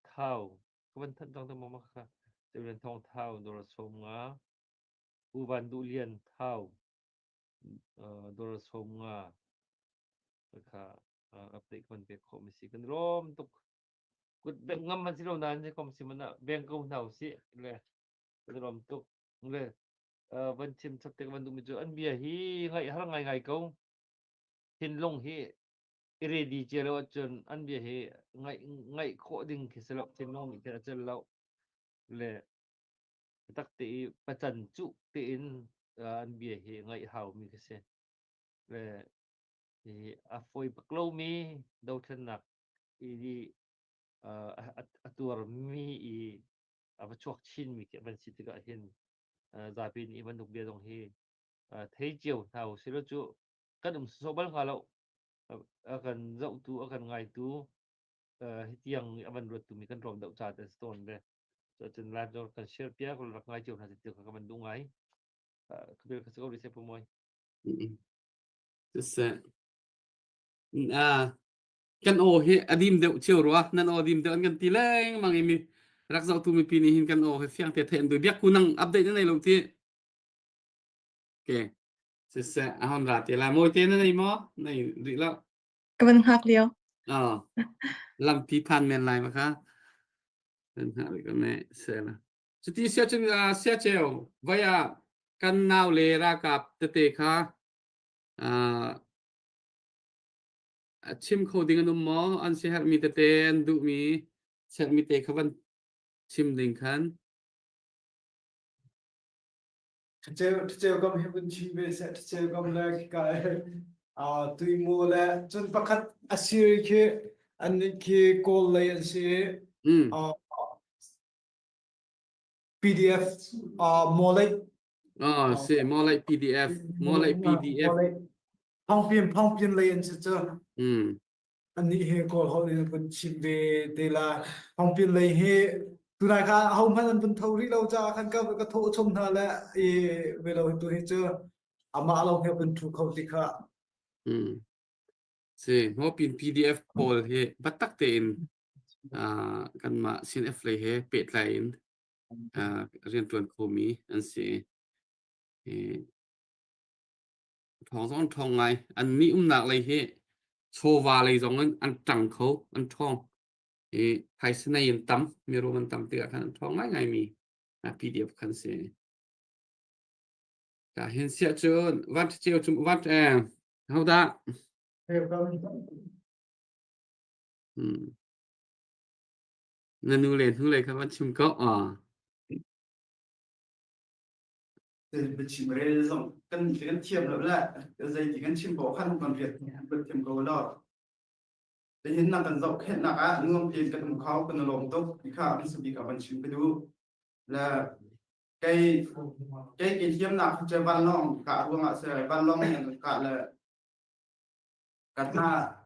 thao các bạn thân trong tâm mắc ha treo liên thong thao đồ là sôm ngá u ban du liên thao đồ là sôm ngá ka update kan be komisi kan rom tuk kut beng ngam man silo nan je komisi mana beng ko nau si le kan rom tuk le ban chim chak tek ban du mi jo an bia hi ngai har ngai ko hin long hi ready che lo chun an bia he ngai kho ding ke selo chen no mi ke chen lo le tak ti pachan chu ti in an bia he ngai hau mi ke se le a foi paklo mi do chen nak i di atur mi i a chuak chin mi ke ban si ti ga hin za pin i ban duk bia dong hi thei chiu thau selo chu kan so bal nga lo akan dậu tu akan ngai tu tiang aban rut tu mi kan rom dậu cha te stone be so chen la do kan share pia ko rak ngai chiu na ti ka ban du ngai ka ka so ri se po moi se kan o hi adim deuh chiu ro nan o dim deuh kan ti leng mang mi rak zau tu mi pi ni hin kan o he fiang te then du biak kunang update nei lo ti ke sẽ hòn rạt thì là môi tên này mó này dị lắm Vân hạc liêu. làm phí phan men lại mà khác nên hạ được cái này sẽ là chứ tí sẽ chân là sẽ treo vậy à căn nào lê ra cặp tê tê khá chim khâu đình anh mò anh sẽ hát mi tê tê anh đủ mi sẽ mi tê khá văn chim đình khán treo gom heaven chim be set treo gom la ka tui mo la chun pakhat asir ke an ke call lay an se PDF more like sẽ more like PDF more like PDF phong phiên lay an se cho anh đi he call họ đi con chim be de la phong phiên lay he tu này kha hông phải anh vẫn thâu đi đâu cha khăn cao cái thô trông thà là về đâu tu he chưa ama lâu he vẫn thu khâu thì kha sẽ ngó pin PDF call he bắt tắc tên kan ma sin F lay he pet line riêng tuần khô mi anh sẽ thong ngay anh ni nạc lay he cho va lay giống anh trăng khâu anh thong hay xin này yên tâm mi rồi mình tâm tiệt anh thong ngay mi PDF kan sẽ cả hiện sẽ chơn vắt chiều chung vắt hậu đã nên nu lên hưng lên các bạn chung có thì chỉ mới dùng cần thiềm nữa là cái dây chỉ cần chim bỏ khăn còn việc bật thiềm cầu đó để hiện năng cần dọc hiện năng ngâm tiền cần khâu cần lồng tốt thì khá mình sẽ bị cả bạn chimไปดูlà cái thiềm nào chơi văn long cả luôn sẽ văn long này cả là cả tha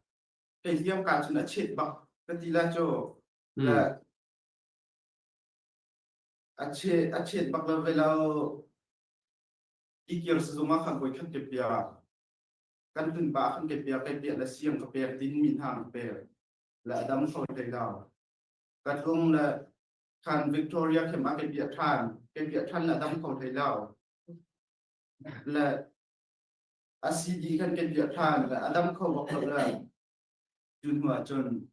cái thiềm cả chúng đã chết bạc cái gì là cho là chết bạc là về lâu kia sử dụng mà khăn quay khăn kẹp bia căn tin ba khăn kẹp bia là xiêm kẹp bia tin min hàng kẹp bia là đâm soi tay đào căn luôn là khăn Victoria kẹp mà kẹp bia than là đâm soi tay đào là acid khăn kẹp bia than là đâm soi bọc là chun mà chun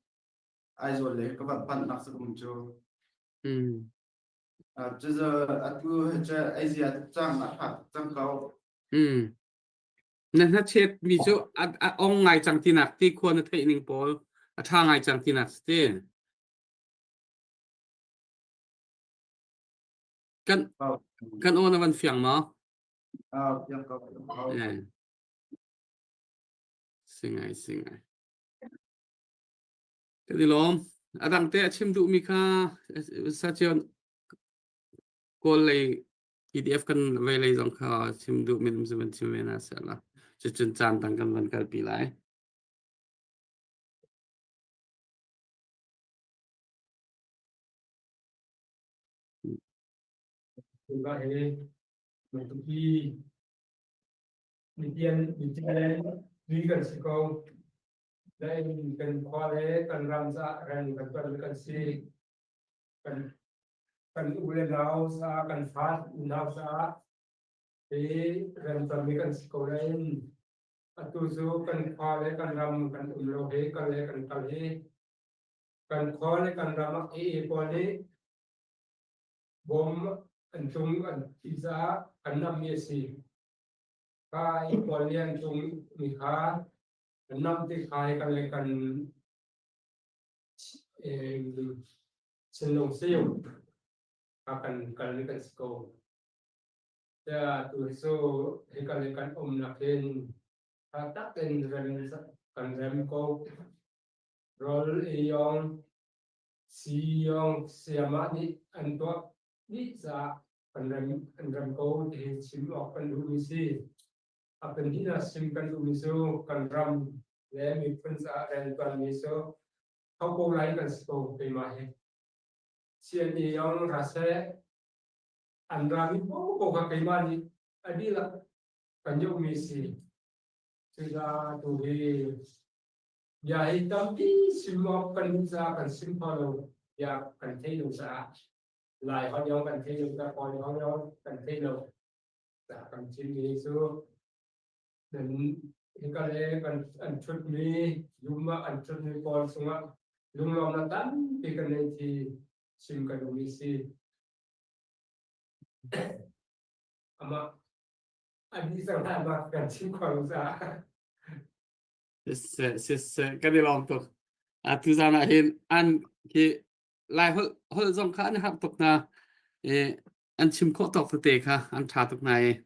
ai rồi lấy các bạn pan nạc sử dụng cho这是都这一些长了哈，长高。nên hết chết mi chỗ ông ngày chẳng tin nạc tíควรthấy ninh bố thang ngày chẳng tin nạc tí kan ô nó vẫn phiền mà phiền cao xin ngày cái gì lắm đang té chim dụ mi kha sa chion call lấy PDF kan về lấy dòng kha chim dụ mình mình chim về na sẽ là chỉ chân chan tăng kan vẫn kalpi lại chúng ta thấy mình khi mình tiền duy cần sự câu đây mình cần khoa lễ cần làm ra cần si cần ulen lao sa cần phát lao sa thì cần mình cần sự câu đây tu số cần khoa lễ cần làm cần lo he cần lễ cần khoa lễ cần làm khoa lễ bom anh chung anh isa anh nằm như gì cái quan liên chung mình khá anh nằm thì khai cái này cần sinh long siêu cần sco ya tu so thì cái này cần nạp lên tắt tên cần rem co roll ion siong siama ni anh to ni sa anh rem câu thì sim ở cần đủ mi si cần đi là sim cần đủ mi số cần ram để mi phân sa ren cần mi số không câu lại cần số về mà hết xiên đi ông ra sẽ anh ram mi câu cái mà đi đi là cần dùng mi si thì ra tu đi ya hi tâm đi sim ở cần sa cần sim follow ya cần thấy đủ sa lại họ nhau cần thấy được ta còn họ nhau cần thấy được đã cần suy nghĩ số dan hingga kan ancut mi yuma ancut mi pol sunga lumlom natan ikan nanti sim kan misi ama adi sangat makan sim kalau sa cái này lòng tục tu ra là hiện ăn thì lại hơi dòng khá là hấp tục na ăn chim khó tục thực tế ha ăn trà tục này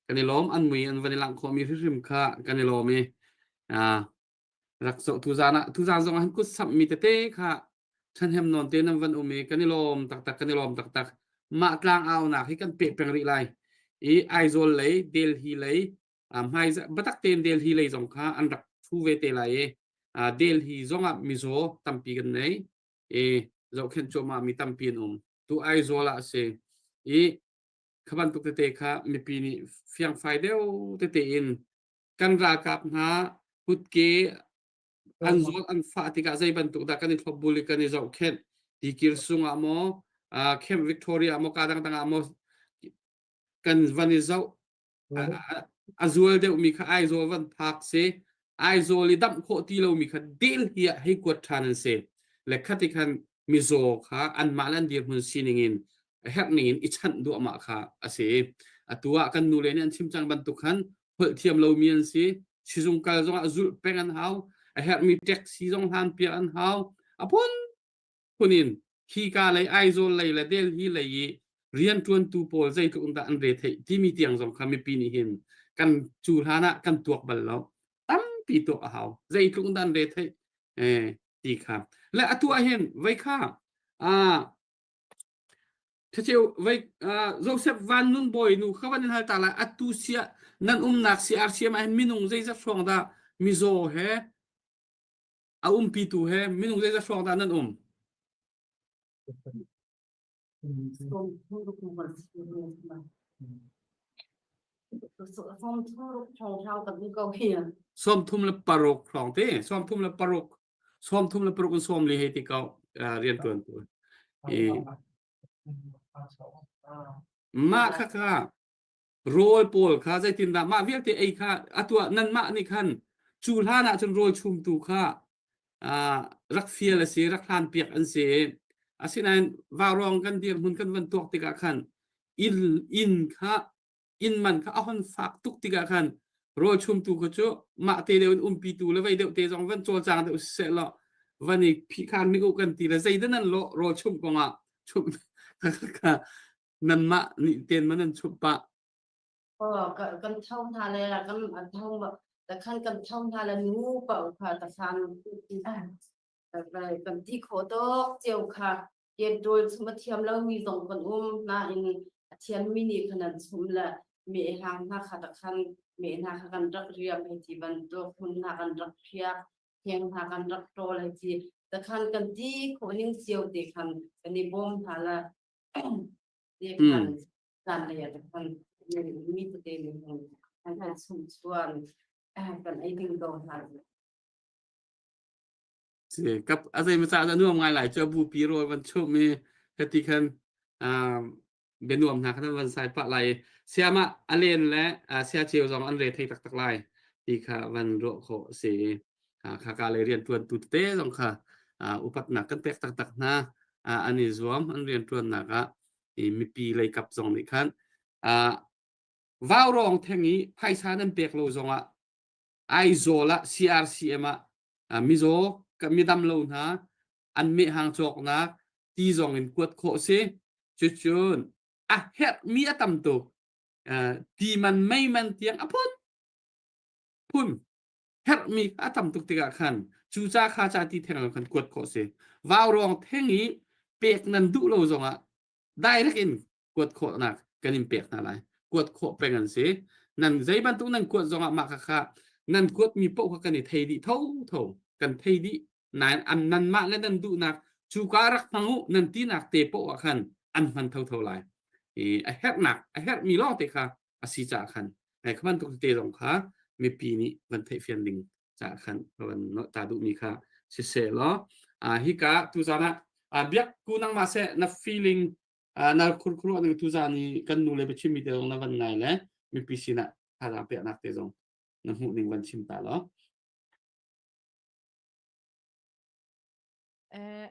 cái này lóm ăn mì ăn vấn đề lặng khó mi rìm khá cái này lóm miรักษาtu ra dòng ăn cút sắm mi tê haฉันเห็นนอนเต้นวันอุเมกันนี่ลมตักกันนี่ลมตักมาตรางเอาหนักให้กันเปะเปลี่ยนรีไลไอโซลเลยเดลฮีเลยไม่บัตักเต้นเดลฮีเลยสองข้าอันดับทูเวเตไลเดลฮีสองมิโซตั้มปีกันไหนเราเข็นโจมามีตั้มปีนตัวไอโซละเซขบันตุกเตะค่ะมีปีนี้เฟียงไฟเดียวเตะอินกันรากับหาพุทเกอันโซอันฟาติกาใจบันตุกตากันนี่ทบบุลิกันนี่เราเข็นดีกิร์ซุงอะโมเข้มวิกตอเรียโมกาดังอะโมกันวันนี้เราอาโซลเดวมีค่ะไอโซวันพักเซไอโซลิดัมโคตีเรามีค่ะเดลเฮียให้กวดทานเซและคัติคันมิโซค่ะอันมาลันเดียมันซีนิงินแฮปนิงินอิชันดูมาค่ะอาเซตัวกันนูเลนี่อันชิมจังบันตุกันเพื่อเทียมเรามีอันซีชิซุงกาลจงอาจุลเป็นอันเฮาแฮปมีเท็กซี่จงฮันเปียอันเฮาพุ่นินขี้กาเลยไอโซเลยและเดลฮีเลยเรียนจวนตูโพลใจตุกตาอันเรทที่มีเตียงสองคำมีปีนี้เห็นกันจูฮานะกันตัวบัลแล้วตั้มปีตัวเฮาใจตุกตาอันเรทดีครับและตัวเห็นไว้ค่ะถ้าเจ้าไว้โจเซฟวานนุนบอยนูเขาวันนั้นตาละตัวเสียนั่นนักเสียอาร์เซียมาเห็นมินุงใจจะช่วงดามิโซเฮปีตัวเฮมินุงใจจะช่วงดานั่นSom thuruk mal siru ma. Som thuruk chong chaoกับนี่ก็เฮีย ส้มทุ่มละปารกคลองเต้ส้มทุ่มละปารกส้มทุ่มละปารกส้มเลยให้ที่เขาเรียนตัวมาค่ะโรยโปลค่ะใจตินดามาเวียกที่ไอ้ค่ะตัวนั่นมานี่คันจูลานะจนโรยชุมตูค่ะรักเฟียละเสียรักทานเปียกอันเสียอาศัยนั้นวารองกันเดียร์หุ่นกันวันตัวติกาขันอินค่ะอินมันค่ะเอาหันฝากตุกติกาขันโรยชุมตูก็จะมาเตเดวันปีตูแล้วไปเดี๋ยวเตจงวันโจจางเดี๋ยวเสร็จแล้ววันนี้พี่ขันมีกันตีละใจนั้นโรยชุมกงชุมค่ะนั่นมานี่เตียนมันนั่นชุบปะกันท่องทาเลยละกันท่องแบบแต่ขั้นกันท่องทาเลยงูเปล่าค่ะแต่คันแต่กันที่โคโต้เจียวค่ะเย็นโดยสมเทียมแล้วมีสองคนนะอินเทียนมินิขนาดชุมละมีหางหน้าค่ะแต่คันมีหน้ากันรักเรียมให้ที่บันตัวคุณหน้ากันรักเพียเพียงหน้ากันรักโตเลยที่แต่คันกันที่โคนิ่งเจียวเด็กคันกันในบ่มทาละเด็กคันการเรียนคันมีประเด็นการสุ่มชวนกันไอ้ดึงโดนทางกับอาศัยมาจากนุ่มงานหลายเจ้าบูปีโรวันชุบมีคติคันเบนุ่มนะคันวันสายปะไหลเสียมาอเลนและเสียเชียวสองอันเรทให้ตักไลที่ค่ะวันโรโคเสข้าการเรียนตัวตุเต้สองค่ะอุปนักกันแตกตักนะอันนี้รวมอันเรียนตัวนักมีปีเลยกับสองนี่คันว้าวรองแทงนี้ไพ่ชานันเปียกโลจงไอโซละ CRCM มิโซกับมีดำโลนะอันมีหางจอกนะที่จงอินกวดโคเซจุนเฮ็ดมีตั้มตัวที่มันไม่มันเตียงพุ่นเฮ็ดมีตั้มตัวติกาขันจูจ้าข้าจ้าที่แทงขันกวดโคเซว้าวรองแทงนี้เปียกนันดุโลจงได้รักอินกวดโคนักกันอินเปียกอะไรกวดโคเป็นกันสินั่นใจบันตุนั่นกวดจงมาค่ะนั่นกวดมีโป๊กกันในไทยดีเท่ากันไทยดีนั่นอันนั้นมาและนั่นดูนักจูการักพังหุนั่นที่นักเตะโป๊กกันอันมันเท่าไรไอแฮปนักไอแฮปมีล้อเตะค่ะอาศิจ่ากันไอขบันตุกเตะสองค่ะมีปีนี้วันไทยเฟียนดิงจ่ากันวันโนตาดุมีค่ะเสียล้อฮิกาตุจานะเบียกกูนั่งมาเสนับ feeling นักครูนึงตุจานี่กันนูเลยไปชิมมีเดียวนับวันไงเลยมีปีสินะถ้าเราเปียนักเตะสอง na hu ning ban chim ta lo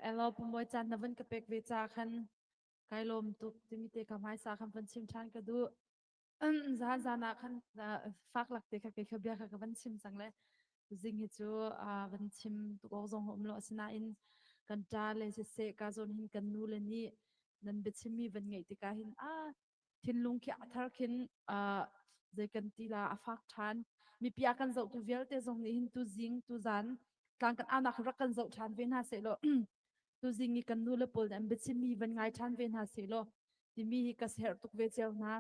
elo pumoi chan na van ka pek ve cha khan kai lom tuk timite ka mai sa khan van chim chan ka du zan zana khan fak lak te ka ke khabia ka van chim sang le zing hi chu van chim tu ko zong hom lo sina in kan ta le se ka zon hin kan nu le ni nan be chimi van ngai te ka hin thin lung kya thar khin ze kan ti la afak than mi pia kan zo tu vel te zong ni hin tu zing tu zan tlang kan anak rak kan zo than ven ha se lo tu zing ni kan nu le pol am be chimi van ngai than ven ha se lo ti mi hi ka ser tuk ve cheu na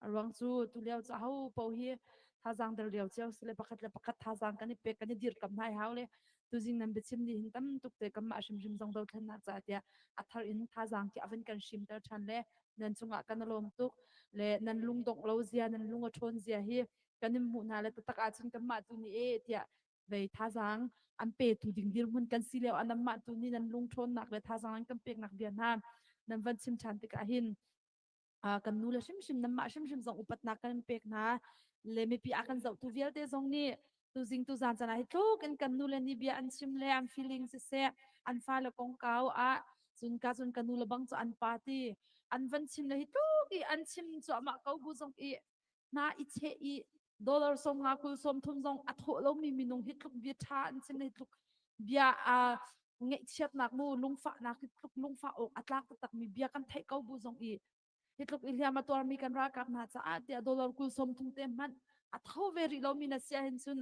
arwang chu tu leo cha ho po hi tha jang der leo cheu se le pakhat tha jang kan ni pe kan ni dir kam nai haw le tu jing nan be chim ni hin tam tuk te kam ma shim shim jong do than na cha tia athar in tha jang ki aven kan shim ter than le nan chunga kan lom tuk le nan lung dong lo zia nan lung a thon zia hi kan ni mu na le tak a chin kam ma tu ni e tia vei tha jang an pe tu ding dir hun kan si leo anam ma tu ni nan lung thon nak le tha jang an kan pek nak bian ha nan van chim chan te ka hin kan nu le shim shim nam ma shim shim zong upat na kan pek na le mi pi akan zau tu vial te zong ni tu zing tu zan chana hi thuk kan nu le ni bia an shim le am feeling se an fa le kong kau chun kan nu le bang chu an party an van chim le hi thuk i an chim chu ma kau bu zong i na i che i dollar som nga kul som thum zong a tho lo mi nong hi thuk bia tha an chim le thuk bia ngai chet nak mu lung fa nak thuk lung fa ok atlak tak mi bia kan thai kau bu zong i hitluk ilya mator mi kan ra kap na cha atia dollar kul som thung te man a tho veri lo mi na sia hin chun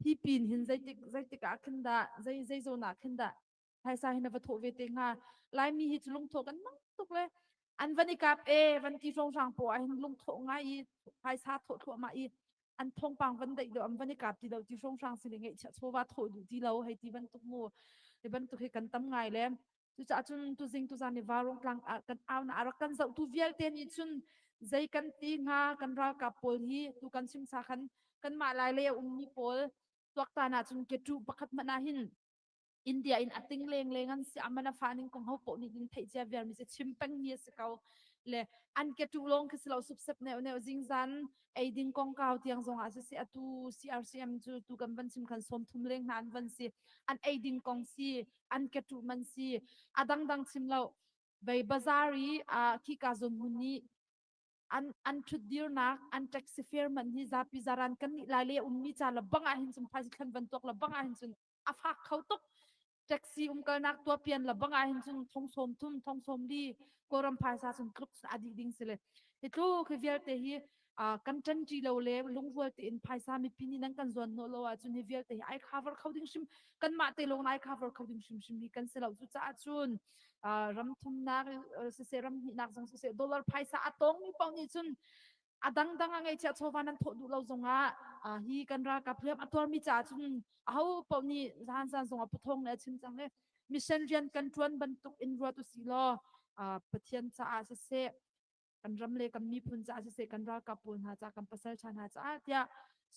hi pin hin zai tik a khinda zai zo na khinda hai sa hin va tho ve te nga lai mi hi chulung tho kan mang tuk le an vani kap van ti song sang po a hin lung tho nga i hai sa tho ma i an thong pang van dai do am vani kap ti do ti song sang si le ngai cha so wa tho du ti lo hai ti van tuk mu le ban tuk he kan tam ngai le tu cha chun tu zing tu zan ni warong tlang kan aw na ara kan zau tu vial ten ni chun zai kan ti nga kan ra ka pol hi tu kan sim sa khan kan ma lai le ni pol tuak ta na chun ke tu pakhat ma na hin India in ating leng an si amana faning kong ho po ni din thei chia ver mi se chimpang ni se kau le an ke tu long ke silo sup sep ne jing zan ai ding kong kau tiang zong a se atu CRCM chu tu kan ban sim kan som thum leng nan van si an ai ding kong si an ke tu man si adang dang sim lo bai bazari ki ka zon huni an thudir nak an taxi fare man hi zapi zaran kan ni la le ummi cha la banga hin sum phai khan ban tok la banga hin sun afa khau tok taxi kal nak tua pian la banga hin sun thong som di koram phai sa sun kluk adi ding sele hetlo ke vial te hi kan chan ji lo le lung vol te in phai sa mi pini nang kan zon no lo a chun hi vial te hi ai cover khawding shim kan ma te lo nai cover khawding shim hi kan selo chu cha chun ram thum na se ram hi nak jong se dollar phai sa atong mi pang ni chun adang dang angai cha chowan an tho du lo zonga hi kan ra ka phlem ator mi cha chun au po ni zan zonga puthong le chin chang le mission rian kan tuan ban tuk in ro tu si lo pathian cha se kan ram le kan mi phun cha se kan ra ka pun ha cha kan pasal chan ha cha tia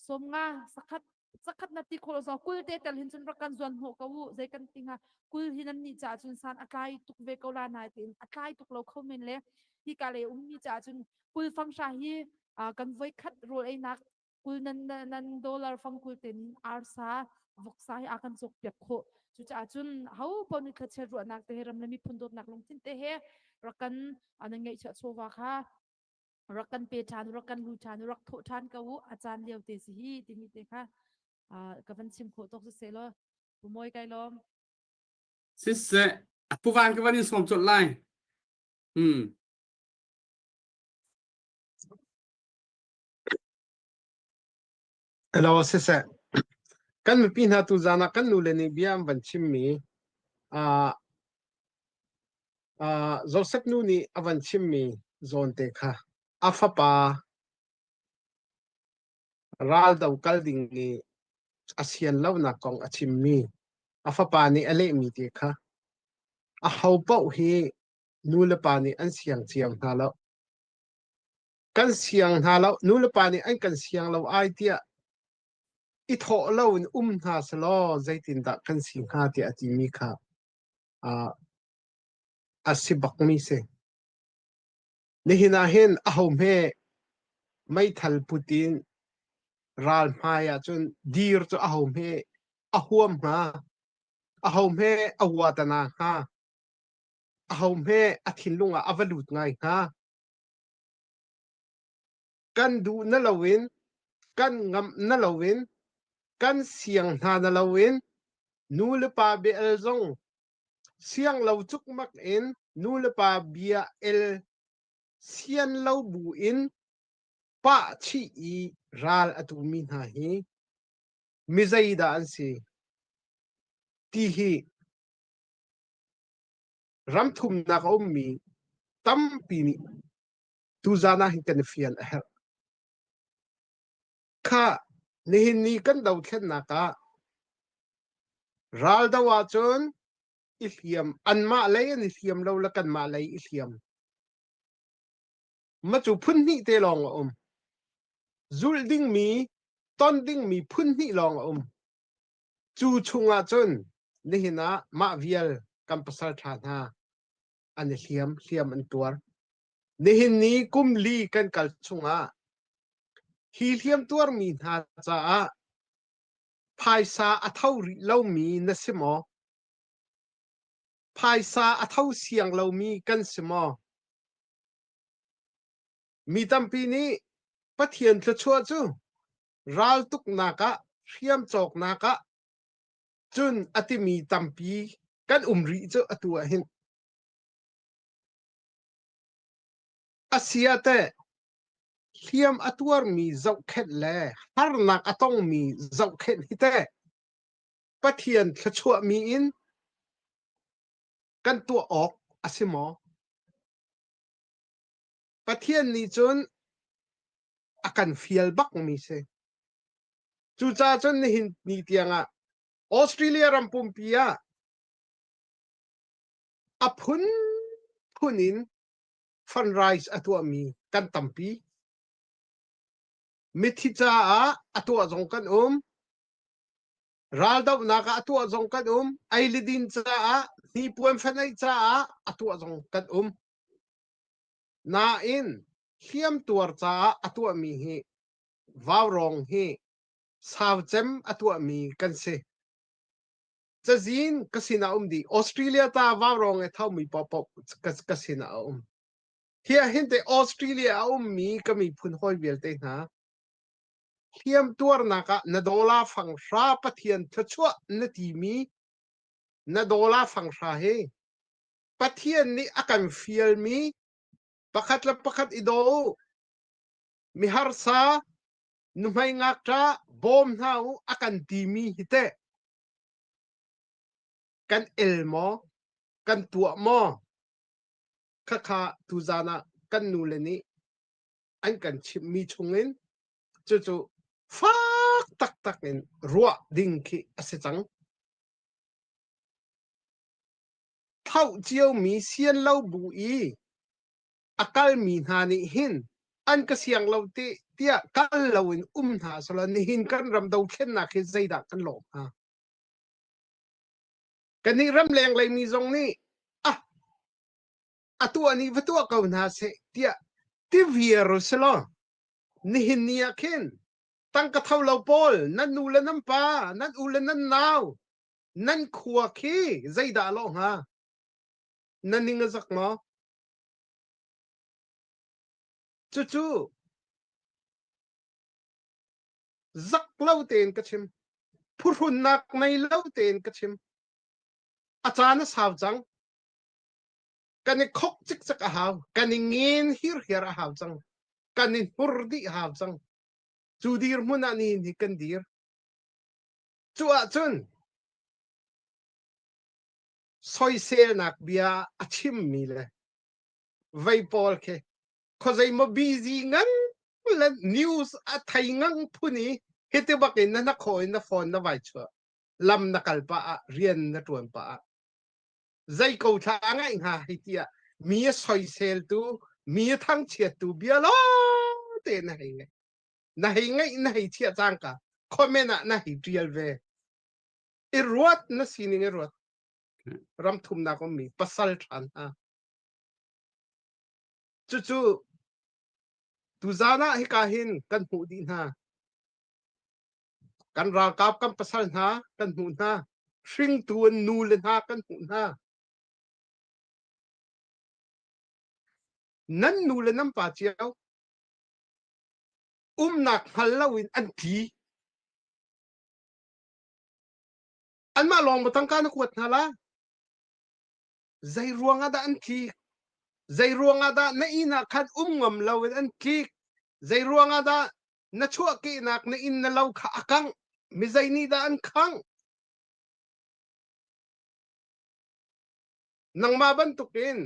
som nga sakhat na ti khol zo kul te tel hin chun ra kan zon ho ka wu zai kan tinga kul hinan ni cha chun san atlai tuk ve ko la na tin atlai tuk lo khomen le hi ka le mi cha chun kul fang sha hi kan voi khat rol ai nak kul nan dollar fang kul ten arsa vok sa hi akan chok pek kho chu cha chun hau pon ni khat ro nak te ram lami phun dot nak long tin te he rakan anangai cha chowa kha rakan pe than rakan lu than rak tho than ka wu achan leo te si hi ti mi te kha ka van sim kho tok se lo bu moi kai lom se pu van ka van in som chot lai Hello, sise. Kan mi pin ha tu zana kan nu le ni biam ban chim mi Joseph nu ni avan chim mi zon te kha afapa ral dau kal ding ni asian lo na kong achim mi afapa ni ale mi te kha a hau pau hi nu le pa ni an siang chiang ha lo kan siang ha lo nu le pa ni an kan siang lo ai tia i tho lo in ha slo zaitin da kan sing ha ti ati mi kha asibak mi se ni hina hen ahom he mai thal putin ral maya chun dir chu ahom he ahuam ha ahom he awatana ha ahom he athinlunga avalut ngai ha kan du na lawin kan ngam na lawin kan siang na na lawin nu le pa be el zong siang lo chuk mak in nu le pa bia el sian lo bu in pa chi i ral atu min ha hi mizaida an si ti hi ram thum na ka mi tam pi ni tu zana hin kan fian a her kha nihin ni kan dau khen na ka ral da wa chon ilhiam an ma lay an ilhiam lo la kan ma lay ilhiam ma chu phun ni te long zul ding mi ton ding mi phun ni long chu chunga chon nihina ma vial kam pasal thana an hiam an tuar nihin ni kum li kan kal chunga hi hiam tuar mi na cha a phaisa athau ri lo mi na simo phaisa athau siang lo mi kan simo mi tampi ni pathian thla chua chu ral tuk naka hiam chok naka chun ati mi tampi kan umri chu atua hin asiate hiam atuar mi zau khet le har nak atong mi zau khet hite pathian thla chua mi in kan tua ok asimo pathian ni chun akan fial bak mi se chu cha chun ni hin ni tianga Australia rampum pia apun punin funrise atua mi kan tampi mithicha a atua zong kan raldau naka atua zong kan ailidin cha a ni puam fanai cha a atua zong kan na in hiam tuar cha atua mi hi vaurong hi savchem atua mi kan se chazin kasina di Australia ta vaurong e thau mi pop kasina hia hinte Australia mi kami phun hoi vel te na hiam tuar naka na dola phang ra pathian thachua na ti mi na dola phang ra he pathian ni akan fiel mi pakhat la pakhat ido mi har sa numai ngak tra bom hau akan ti mi hite kan elmo kan tua mo kha tu zana kan nu le ni an kan chim mi chungin chu fak tak in ruwa ding ki ase chang thau chiao mi sian lo bu i akal mi na ni hin an ka siang lo ti tia kal lo in na sola ni hin kan ram do khen na khi zaida kan lo ha kan ni ram leng lai mi zong ni atua ni vatua kau na se tia ti viero selo ni hin ni akhen tang ka thau lo pol nan nu le nam pa nan u le nan naw nan khua khi zaida lo ha nan ning zak mo chu zak lo ten ka chim phurhun nak nei lo ten ka chim achana saw chang kan khok chik chak a haw kan ngin hir a haw chang kan hurdi haw chang chu dir mun ani ni kan dir chu a chun soi sel nak bia achim mi le vai pol ke khozai mo busy ngan la news a thai ngang phuni hete bakin na khoi na phone na vai chua lam na kalpa a rian na tuan pa zai ko tha ngai ha hitia mi soi sel tu mi thang chiat tu bia lo te na hi ngai chia chang ka comment na hi real ve irwat na sining irwat ram thum na ko mi pasal than ha chu tu zana hi ka hin kan hu din ha kan ra kap kan pasal na kan hu na shring tuan nu le na kan hu na nan nu le nam pa chiao nak halawin an ti an ma long batang ka na kuat na la zai ruanga da an ti zai ruanga da na ina khat ngam lawin an ti zai ruanga da na chua ki nak na in na law kha akang mi zai ni da an khang nang ma ban tukin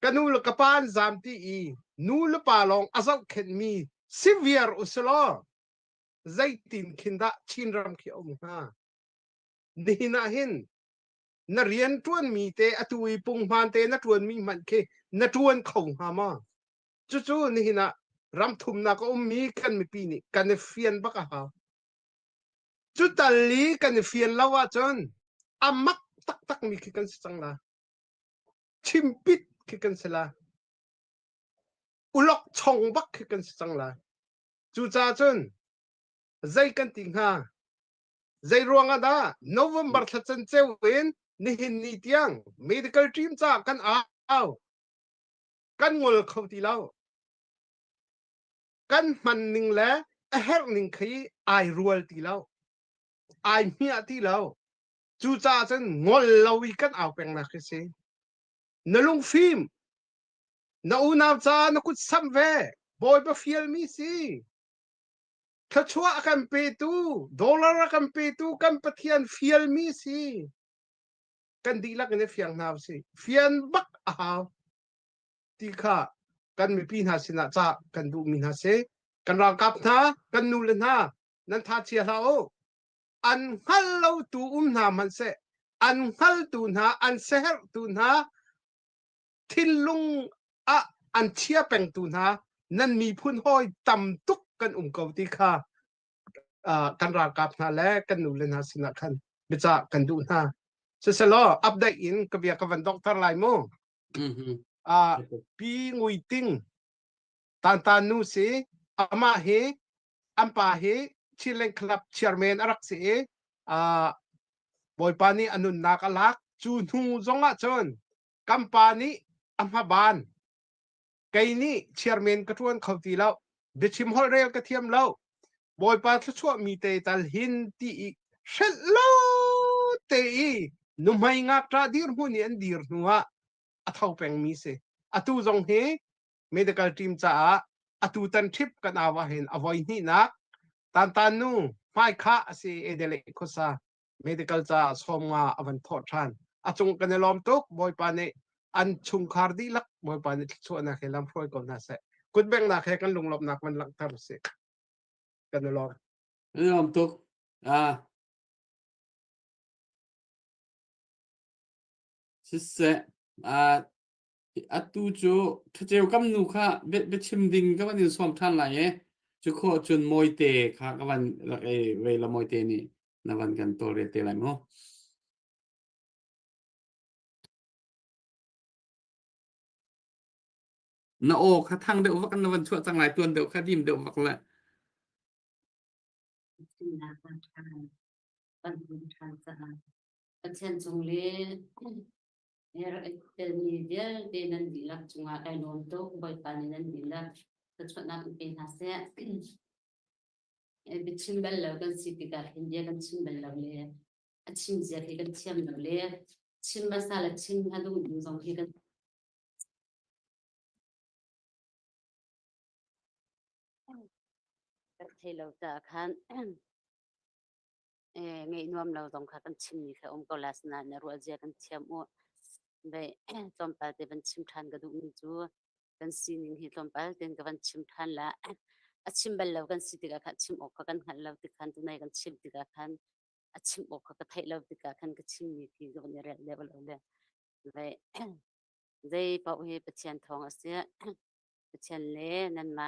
kanul kapan zam ti I nul palong azau khen mi severe uslo zai tin khinda chinram ki om ha dihina hin na rian tuan mi te atui pung man te na tuan mi man ke na tuan khong ha ma chu chu ni hina ram thum na ko mi kan mi pi ni kan fian ba ka ha chu tali kan fian lawa chon amak tak tak mi ki kan sang la chimpit ki kan sela ulok chong bak ki kan sang la chu cha chon zai kan ting ha zai ruanga da November tha chen chewin ni hin ni tiang medical team cha kan aw kan ngol khau ti lao kan man ning le a her ning khi ai rual ti lao ai mia ti lao chu cha chen ngol lawi kan aw peng na khese na lung phim na unaw cha na kut sam ve boy ba fiel mi si tha chua kan pe tu dollar kan pe tu kan pathian fiel mi si kan di lak ne fiang naw si fian bak a haw ti kha kan mi pi na sina cha kan du mi na se kan ra kap na kan nu le na nan tha chia la o an hal lo tu na man se an hal tu na an seher tu na thin lung a an chia peng tu na nan mi phun hoi tam tuk kan ko ti kha kan ra kap na le kan nu le na sina khan bi cha kan du na se se lo update in ka bia ka van doctor lai mo pi ngui ting tan tan nu se ama he ampa he chilen club chairman arak se boy pani anun nakalak chu nu zonga chon company amha ban kaini chairman katuan khauti lau bichim hol rel ka thiam lau boy pa thua mi te tal hin ti shet lo te nu mai ngak tra dir huni an dir nuwa athau peng mi se atu zong he medical team cha atu tan trip kan awa hen avoid ni na tan tan nu mai kha si edele khosa medical cha somnga avan tho than achung kan lom tok boy pa ne an chung khar di lak boy pa ne chu na khelam froi ko na se kut beng na khe kan lung lop nak man lak tar se kan lo lom tok sisse atu chu thacheu kam nu kha be chim ding ka ban som than lai e chu kho chun moi te kha ka ban la e ve la moi te ni na ban kan to re te lai mo na o kha thang de vak na ban chu chang lai tuan de kha dim de vak la Chen chung le tel mi dia de nan di lak chunga ai nom to boy pan nan di lak ta chwa na pe na se e bi chim bel la kan si ti ka hindia kan chim bel la le a chim zia ke kan chiam la le chim masala chim ha du du zong ke kan thei lo ta khan ngay nuam lo dong kha kan chim ni kha ko las na na ro zia kan chiam o be tom pa te ban chim than ga du ni chu kan si ning hi tom pa ten ka ban chim than la a chim bal lo kan si ti ka kha chim ok kan hal lo ti khan tu nai kan chim ti ka khan a chim ok ka thai lo ti ka khan ka chim ni ki ga ban re level lo le be dei pa he pa chen thong ase pa chen le nan ma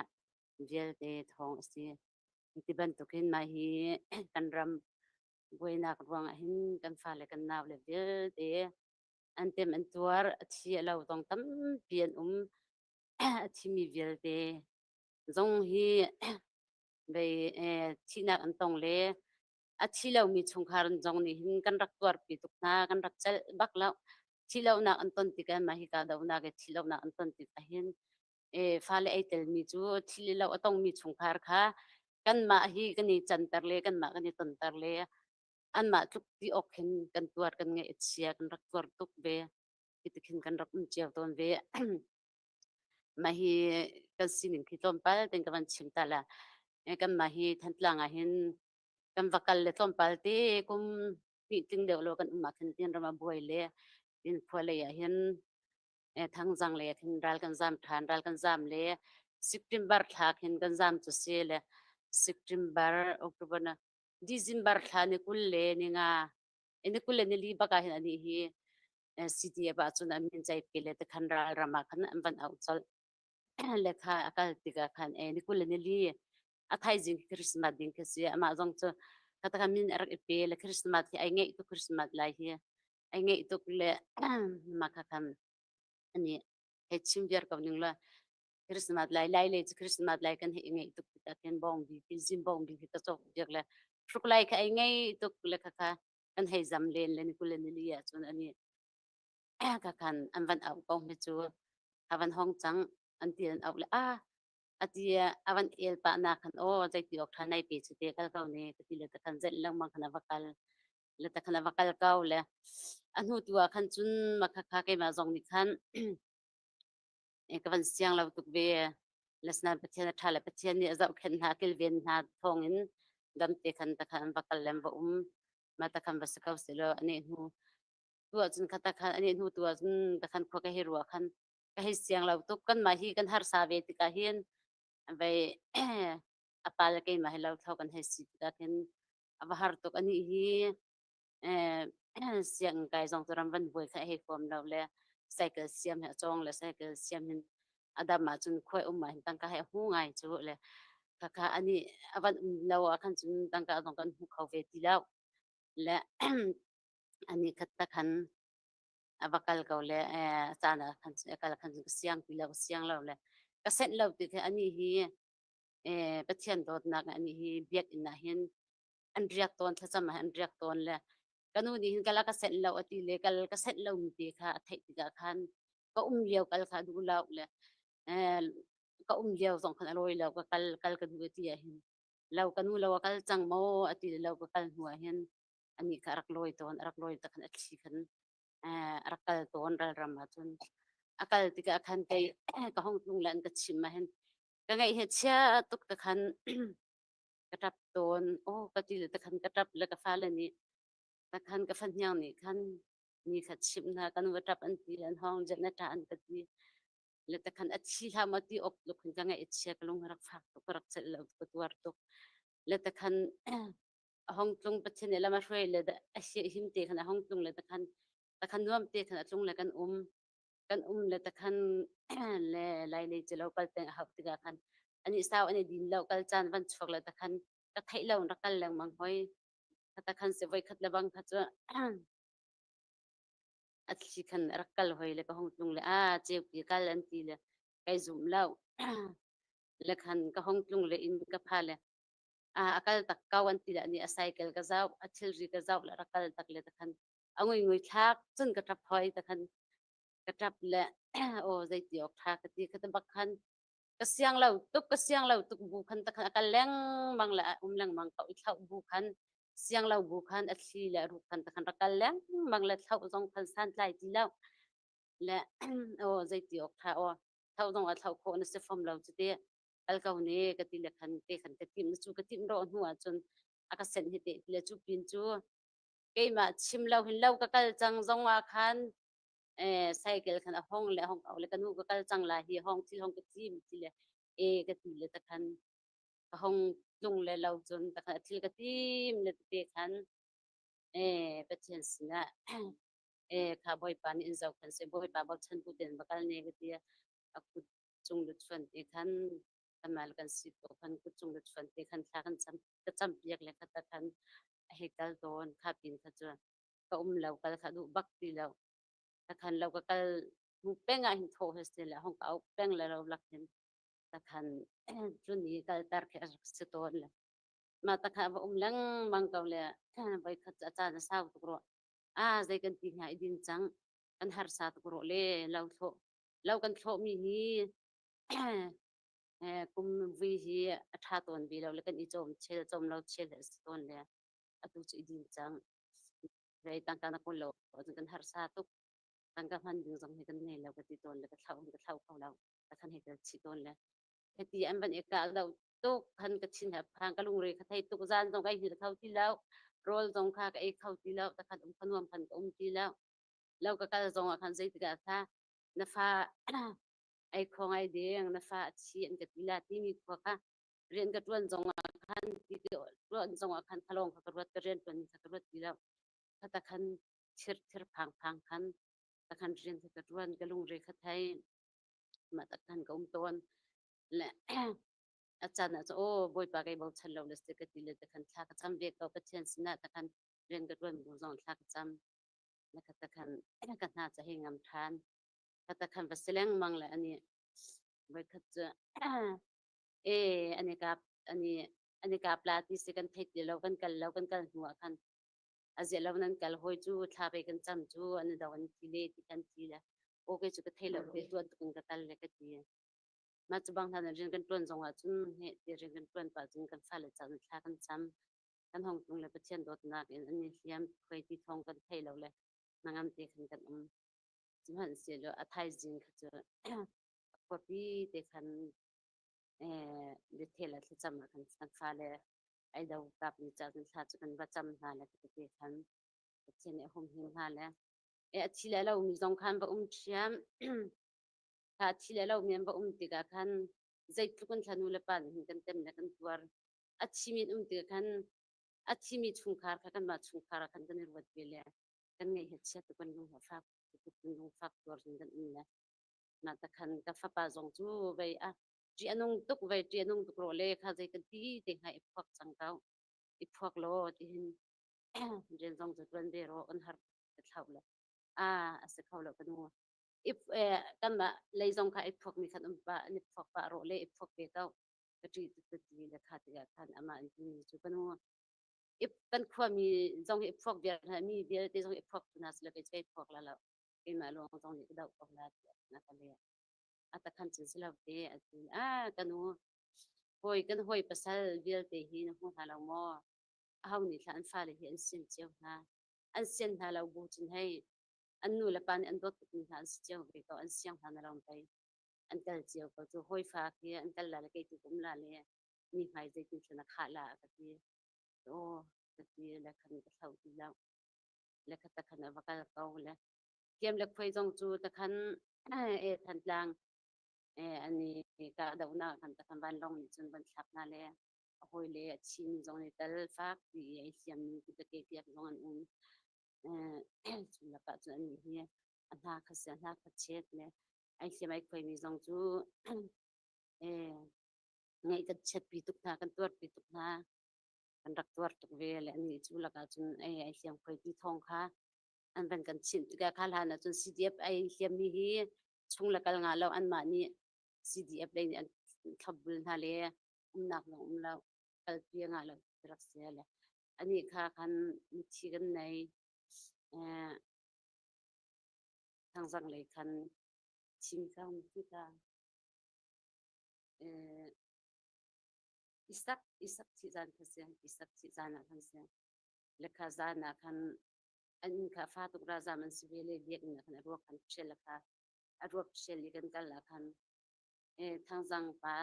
vial te thong ase ti ban to kin ma hi kan ram boi nak ruang hin kan fa le kan naw le vial te an tem an tuar thi lo tong tam pian thi mi vial te zong hi be thi nak an tong le athi lo mi chung kharan jong ni hin kan rak tuar pi tuk na kan rak chal bak lo thilo na an ton ti kan ma hi ka do na ke thilo na an ton ti ka hin fale ai tel mi chu thili lo atong mi chung khar kha kan ma hi kan ni chan tar le kan ma kan ni ton tar le an ma tuk ti ok hin kan tuar kan nge chia kan rak tuar tuk be itikin kan rak chiao ton be ma hi kan sinin ki tom pal ten kan chim tala kan ma hi than tlang a hin kan vakal le tom pal ti kum ti ting de lo kan ma khan tin rama boy le tin phole ya hin thang jang le thin ral kan jam than ral kan jam le september thak hin kan jam chu se le september october na december tha ni kul le ni nga ini kul le ni li baka hin ani hi city ba chuna min chai pele te khan ral rama khan an van out chal lekha akal tika khan ni kul ni li athai jing christmas ding ke sia ama jong chu kata kan min arak pe le christmas hi ai ngai tu christmas lai hi ai ngai tu le ma kha kan ani he chim biar ka ning la christmas lai lai le christmas lai kan he ngai tu ta ken bong bi ki jim bong bi ki ta chok biak le fruk lai ka ai ngai tu le kha kha kan he jam len le ni kul ni li ya chun ani ka kan an van au ko me chu avan hong chang an tian au le atia avan el pa na khan o jai ti ok thanai pe chu te kal kau ne ti le ta khan zel lang mang khana vakal le ta khana vakal kau le anu tua khan chun ma kha kha ke ma jong ni khan ka van siang lau tuk be lesna pathian thala pathian ni azau khen ha kil ven ha thongin dam te khan ta khan vakal lem ba ma ta khan basakau se lo ani nu tua chun khata khan ani nu tua chun ta khan kho ka hi ruwa khan ka hi siang lau tuk kan ma hi kan har sa ve ti ka hian vai apal ke ma hi lau thau kan he si ta ken ava har tuk ani hi siang kai jong turam van boi kha he form lau le cycle siam ha chong le cycle siam hin adam ma chun khoi ma hin tang ka he hu ngai chu le ka ka ani avan lau a khan chun tang ka dong kan hu khau ve ti lau le ani khatta khan avakal kau le chana khan kal khan siang pi lau siang lau le ka set lau ti kha ani hi pathian dot na ani hi biak in na hin an riak ton tha chama an riak ton le kanu ni hin kala ka set lau ati le kal ka set lau mi ti kha thai ti ka khan ka liao kal kha du lau le ka liao zong khan roi lau ka kal ka du ti a hin lau kanu lau kal chang mo ati lau ka kal huwa hin ani ka rak loi ta khan athi khan rak kal ton ral ram ma chun akal ti ka khan kai ka hong tung lan ka chim ma hin ka ngai he chia tuk ta khan ka tap ton ka ti le ta khan ka tap le ka fa le ni ta khan ka fan nyang ni khan ni khat chim na kan wa tap an ti an hong jan na ta an ka ti le ta khan achi ha ma ti ok lu khan ka ngai chia ka long rak fa to rak chel lo ko tuar to le ta khan hong tung pa chen la ma shwe le da ashi him te khan hong tung le ta khan nuam te khan tung le kan le ta khan le lai le chelo kal te hak ti ga khan ani saw ani din lo kal chan van chok le ta khan ka thai lo ra kal lang mang hoi ta khan se voi khat le bang kha cha athi khan rakal hoi le ka hong tung le che pi kal an ti le kai zum lo le khan ka hong tung le in ka pha le akal tak kawan ti ni a cycle ka zau a thil ri ka zau la rakal tak le ta khan angoi ngoi thak chun ka tap hoi ta khan ka tap le o zai ti ok thak ka ti ka ta bak khan ka siang lo tuk bu khan ta khan ka leng mang la lang mang ka i thau bu khan siang lo bu khan a thli la ru khan ta khan ka leng mang la thau zong khan san lai ti lo le o zai ti ok tha o thau zong a thau ko na se form lo chi te al ka ne ka ti le khan te khan ka tim chu ka tim ro nu a chun aka sen hi te le chu pin chu ke ma chim lo hin lo ka kal chang zong a khan cycle khan a hong le hong au le kanu ka kal chang la hi hong thil hong ka tim ti le ka ti le ta khan ka hong tung le lo chun ta khan thil ka tim le te khan pathian sina kha boy pan in zau khan se boy pa bak chan pu den bakal ne ka ti aku chung lu chhan te khan kamal kan si to khan ku chung lu chhan te khan thla kan cham piak le kha ta khan he kal don kha pin kha chu ka lo kal kha du bak ti lo ta khan lo ka kal mu penga hin tho heste la hong ka peng la lo lak hin ta khan chu ni kal tar khe se ton la mà ta khá ông lăng bằng cầu lệ vậy khát cha là sao tụi rồi dây cần tin hại din trắng cần har sa tụi rồi lệ lâu cần thọ mi hi cùng vì hi thà tuần vì lâu lệ cần đi chôm lâu chơi là tuần lệ tụi chị din trắng vậy tăng cả nó còn lâu cần har sa tụi tăng cả phần đường dòng thì cần này lâu cái tuần lệ cái thâu không lâu cái thân hệ cái chị tuần lệ cái tí em vẫn cả đầu tục thân cái chín hợp hàng cái lùng rồi cái thấy tục gian trong cái gì thâu tí lâu rồi trong kha cái thâu tí lâu ta khăn phân nuông phân tí lâu cái trong khăn dây cái tha nó pha ai không ai điên nó pha chuyện cái tí là tí mi qua kha riêng cái tuần trong khăn tí tuần trong khăn thalong cái riêng tuần cái tí lâu ta khăn chir phang khăn ta khăn riêng cái tuần cái lùng rồi cái thấy mà ta khăn cái tuần làอาจารย์ โอ้บอยปากไอ้บอกฉันเราเลยสกัดเลยแต่คันทักจำเรียกเราก็เช่นสินะแต่คันเรียนกันด้วยมือสองทักจำนะคะแต่คันกันน่าจะให้งามทานแต่คันว่าเสลงมังเลยอันนี้บอยคัดจะอันนี้กับอันนี้กับปลาที่สกันเทคเดี๋ยวเรากันหัวคันอาเจียเรานั้นกันหอยจูทาไปกันจำจูอันนี้ดาวนี้ทีเล่ที่กันทีละโอเคจุกเทเราไปตัวตุกกันกันเลยก็ดีมาจะบางท่านเรียนกันต้นจังหวะจุนเหตุเรียนกันต้นป่าจุนกันฟ้าเลยจันทร์กันจำกันห้องตรงเลยประเทศดอทนักอันนี้เสียมเคยที่ท้องกันไทยเราเลยนางงามเด็กกันจิมหันเสียแล้วอาไทยจริงเขาจะพอพี่เด็กกันเด็กเทละที่จำกันฟ้าเลยไอ้ดาวกับนี่จันทร์จะกันประจำหาเลยก็เด็กกันประเทศเนี่ยผมเห็นหาเลยที่แล้วเรามีสงครามแบบเชียมถ้าที่แล้วเรามีแบบติกาคันใจทุกคนทันอุลปันหินกันเต็มเลยกันตัวที่มีติกาคันที่มีชุงคาร์กันมาชุงคาร์กันกันรู้ว่าเวลากันไงเหตุเช่นทุกคนรู้ว่าฟักทุกคนรู้ฟักตัวหินกันนี่นะมาแต่คันกับฟ้าป่าจงจูไปจีนงตุกไปจีนงตุกโรเล่ข้าใจกันที่เด็กให้พวกสังเกาพวกโลที่หินเรียนจงจุดวันเดียวอันหาเข้าเลยสักเข้าแล้วกันว่ากันมาเลยจงค่ะพวกมีขนมบ้านี่พวกปลาโรเล่พวกเบต้ากระจีเลยค่ะที่กันอามาที่นี่จุกันว่ากันความมีจงพวกเบียร์มีเบียร์ที่จงพวกน่าสละไปใช้พวกแล้วกินมาลงจงนี่ก็ดาวออกแล้วนะครับเลยแต่คันจริงๆแล้วเดี๋ยวกันว่าหอยภาษาเบียร์ที่หินหัวหาเราหม้อเอานี่ค่ะอันฟ้าเลยเห็นเส้นเจียวนะอันเส้นหาเราบูจินให้อันนู้นละปานอันโดดติดหันเจียวไปก็อันเสียงหันเราไปอันกัลเจียวก็จะห้อยฟ้าที่อันกัลละก็ที่ผมละเลยนี่หมายใจที่ฉันขาดละก็ที่ก็ที่แล้วคันก็เท่าที่แล้วแล้วก็ตะคันว่าก็เก่าแล้วเกี่ยมเล็กไฟจงจูตะคันทันลังอันนี้ก็ดาวนาคันตะคันบ้านลงนี่จนบันทับนั่นเลยห้อยเลยชิมจงในตะลฟักที่ไอเสียมนี่ก็เกี่ยวจงอันจุลปัจจุบันนี้อันนั้นก็เสียนักประเทศเนี่ยไอ้เสียไม่เคยมีจงจูไงก็เช็ดปีตุกนากันตัวปีตุกนากันรักตัวตุกเวลอันนี้จุลปัจจุบันไอ้เสียงเคยที่ท้องค่ะอันเป็นกันชินก็ข้าลานะจน CDF ไอ้เสียมีฮีช่วงละกันงานเราอันมานี่ CDF เลยอันขับบุญทะเลหนักเราก็เพียงงานเรารักเสียเลยอันนี้ค่ะคันมีชีกันในทางสังเลยคันชิมข้าวที่ตาอิสักที่จานคันเสียอิสักที่จานนะคันเสียและข้าจานนะคันอันนี้ข้าฟ้าตุกราจามันสิเวลเรียกนะคันรวบคันเชลละค่ะรวบเชลลิกันกันละคันทางสังป้า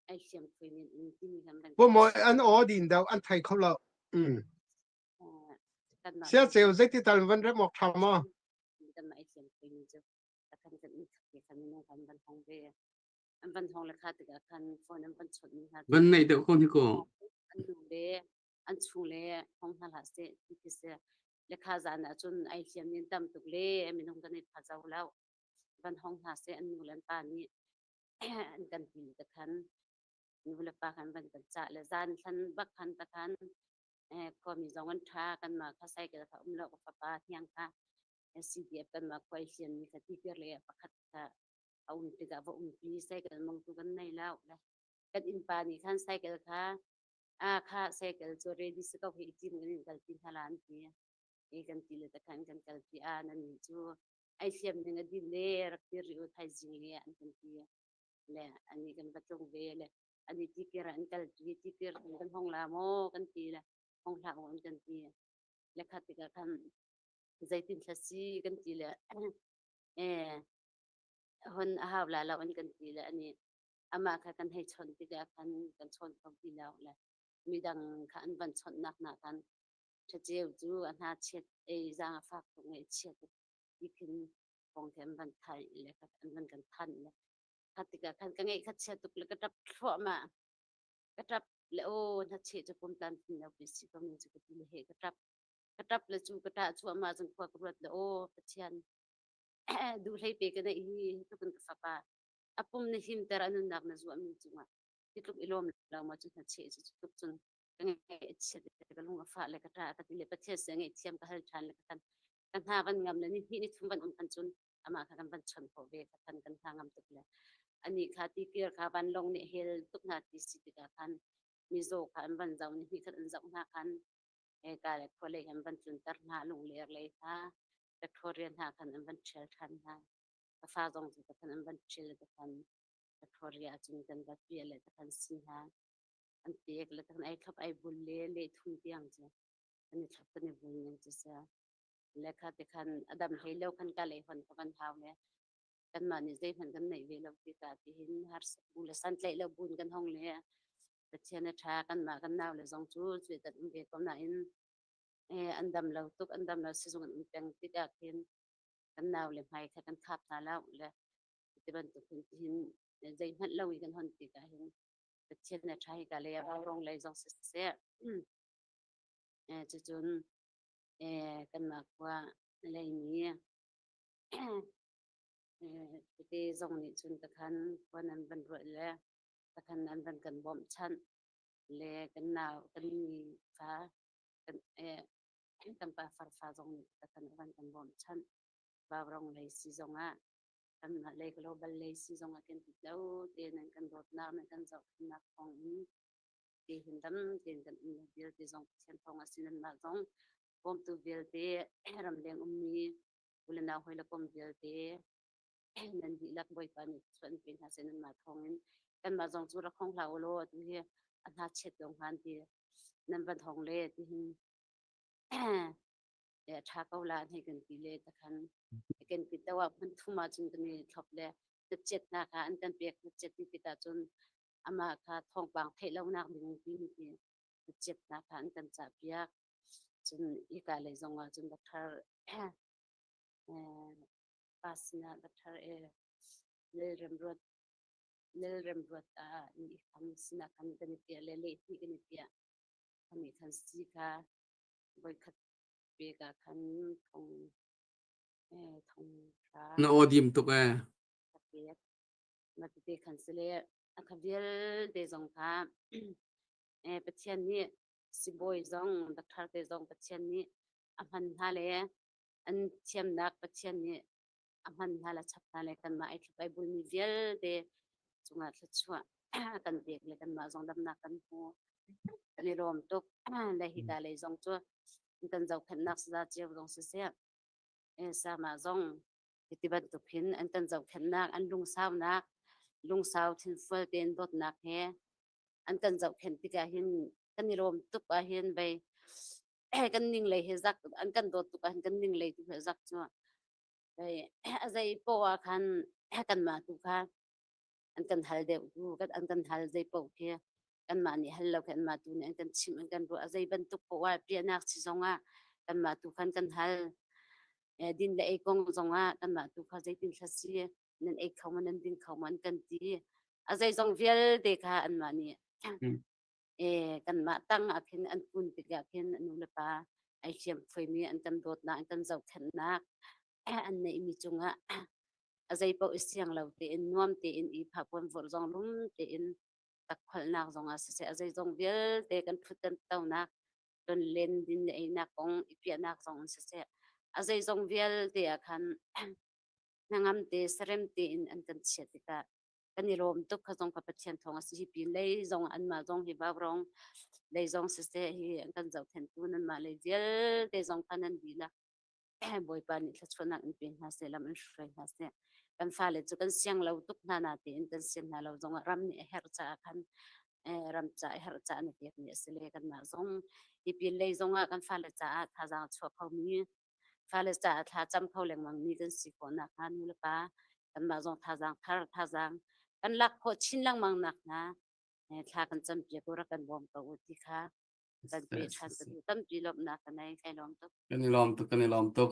ไอเสียมคุยมีที่มีคำเป็นพวกมออันดินดาวอันไทยเขาเราเสียเซลล์ที่ตะวันเริ่มออกทำมากันมาไอเสียมคุยมีจ้ะแต่คันกันอีกที่คันมีน้องคันบันทองเวอันบันทองราคาติดกับคันฟอนอันบันชดนี่ค่ะวันไหนเดี๋ยวคนที่โกอันดูเล่อันชูเล่ของทางหาเสที่เสียราคาจานนะจนไอเสียมนี่ต่ำตุกเล่มีน้องกันในพาเจ้าแล้วบันทองหาเสอันนูลันปานี้อันกันปีตะคันนี่เวลาปาคันบันกันจะและจานคันบักคันตะคันพอมีจองวันทากันมาข้าใส่กันค่ะเราก็ป้าเที่ยงค่ะCDF กันมาควายเชียนมีคดีเกิดเลยประคัดค่ะเอาติดกับว่าปีใส่กันมองตัวกันในแล้วนะ kan in pa ni khan cycle kha kha cycle cho ready se ka hi tim kan kal tin halan ti e kan ti le ta kan kal ti nan ni chu ai siam ni ngadi le rak ti ri thai jing le an kan ti le ani kan ba chung ve le ani ti kira an kal ti kir kan hong la mo kan ti le hong la on kan ti le kha ti ka kan zaitin thasi kan ti le e hon haw la la on kan ti le ani ama kha kan hai chon ti ka kan chon không ti la le mi dang kha an ban chon nak na kan cha cheu chu an ha chet e za fa ko nge chet ti kin phong them ban thai le kha an ban kan than le kha ti ka kan ka nge kha chet tuk le ka tap thwa ma ka tap le o na che cha pom tan tin la bi si ko min chu ti le he ka tap le chu ka ta chu ma jung kwa ko le o pa chian du lei pe ka na hi tu kan ka fa pa apum ni him ter anun nak na zuwa min chunga titluk ilom la ma chu na che chu tuk chun nge che ka lunga fa le ka ta ka ti le pa che se nge thiam ka hal than le ka kan ha ban ngam le ni hi ni thum ban kan chun ama ka kan ban chon ko ve ka kan ha ngam tuk le ani kha ti kir kha ban long ne hel tuk na ti si ti ka kan mi zo kha an ban zau ni hi kan an zau na kan e ka le ko le an ban chun tar na lung le le ha ka thorian ha kan an ban chel than ha ka fa zong ti ka kan an ban chel ka kan ka thoria chun kan ba pi le ka kan si ha an ti ek le kan ai khap ai bul le thun tiang che ani thap kan bul ning che sa le kha te kan adam hei lo kan ka le hon ka kan haw le kan ma ni zai phan kan nei ve lo ti ka ti hin har bu le san tle lo bun kan hong le ta chen na tha kan ma kan naw le zong chu che ta um ve ko na in an dam lo tuk an dam lo si zong an peng ti ka kin kan naw le mai kha kan khap ta la le ti ban tu hin zai hmat lo i kan hon ti ka hin ta chen na tha ka le ba rong le zong se chu chun kan ma kwa le ni ti zong ni chun ta khan quan an ban ro le ta khan an ban kan bom chan le kan naw kan ni fa kan kan pa far fa zong ni ta kan ban kan bom chan ba rong le si zong a kan ma le global le si zong a kan ti lo te nan kan dot na nan kan zau na khong ti hin dam tin kan bil ti zong chen thong a sin ma zong bom tu bil te ram leng ni bula na hoi la kom bil te nan di lak boy pa ni chuan pin ha sen ma thong in kan ma zong chu ra khong la lo tu hi a na chet dong han ti nan ban thong le ti hin tha ko la ni kan ti le ta khan ken pi ta wa phan thu ma chun kan ni thop le ta chet na ka an kan pek chet ti ta chun ama kha thong bang the lo nak ding ti ti chet na ka an kan cha pia chun i ka le zong a chun ba thar pasna ba thar le rem rot a ni kham sina kan kan ti le le ti kan ti ani kan si ka boy khat pe ka khan thong thong ra na odim tuk pe ma ti khan se le a khabiel de zong kha pathian ni si boy zong da thar te zong pathian ni a man ha le an thiam nak pathian ni a man ha la chap na le kan ma ai thai bul ni vel de chunga thla chua kan bek le kan ma zong dam na kan hu kan ni rom tuk le hi ka le zong chu kan zau khan nak sa chiu zong se se sa ma zong ti ban tu phin an kan zau khan nak an lung sao thin fal ten dot nak he an kan zau khan ti ka hin kan ni rom tuk a hin bai kan ning le he zak an kan dot tuk an kan ning le tu he zak chu bai azai po a khan kan ma tu kha an kan hal de tu kan an kan hal zai po ke kan ma ni hal lo kan ma tu ne an kan chim an kan ro azai ban tuk po wa pia nak chi zonga kan ma tu khan kan hal din le e kong zonga kan ma tu kha zai tin thasi nan e khau man din khau man kan ti azai zong vel de kha an ma ni kan ma tang a khin an pun ti ga khin anu le pa ai siam phoi mi an kan dot na an kan zau khan na an nei mi chunga azai po isyang lo te in nuam te in i pha pon vor zong lum te in tak khol nak zong a se azai zong vel te kan phut kan tau na don len din nei na kong i pia nak zong se azai zong vel te a khan nangam te serem te in an kan chet ka กันนี่รวมตุกเขาจงกับประเทศทองสิปีเลยจงอันมาจงฮิบาบรองเลยจงสิเสฮีกันเจ้าเทนตูนั้นมาเลยเดียเลยจงพันันดีละบอยปานี่ทัศนักเป็นฮาเซลามันช่วยฮาเซกันฟ้าเลยจุกันเสียงเราตุกนานาตีนกันเสียงเราจงรำนี่เฮรจ่ากันรำจ่าเฮรจ่านี่เดียนี่สิเลยกันมาจงอีปีเลยจงกันฟ้าเลยจ่าท่าจางชัวเขามีฟ้าเลยจ่าท่าจำเขาแหลงมังมีกันสิคนนักฮันนี่ละปะกันมาจงท่าจางท่าจางกันลักโคชินลังมังนักนะท่ากันจำเปียกรักกันวอมกับอุติค่ะกันเปียชันกันดูตั้มปีลบนักกันในใครล้อมตุก กันนี่ล้อมตุก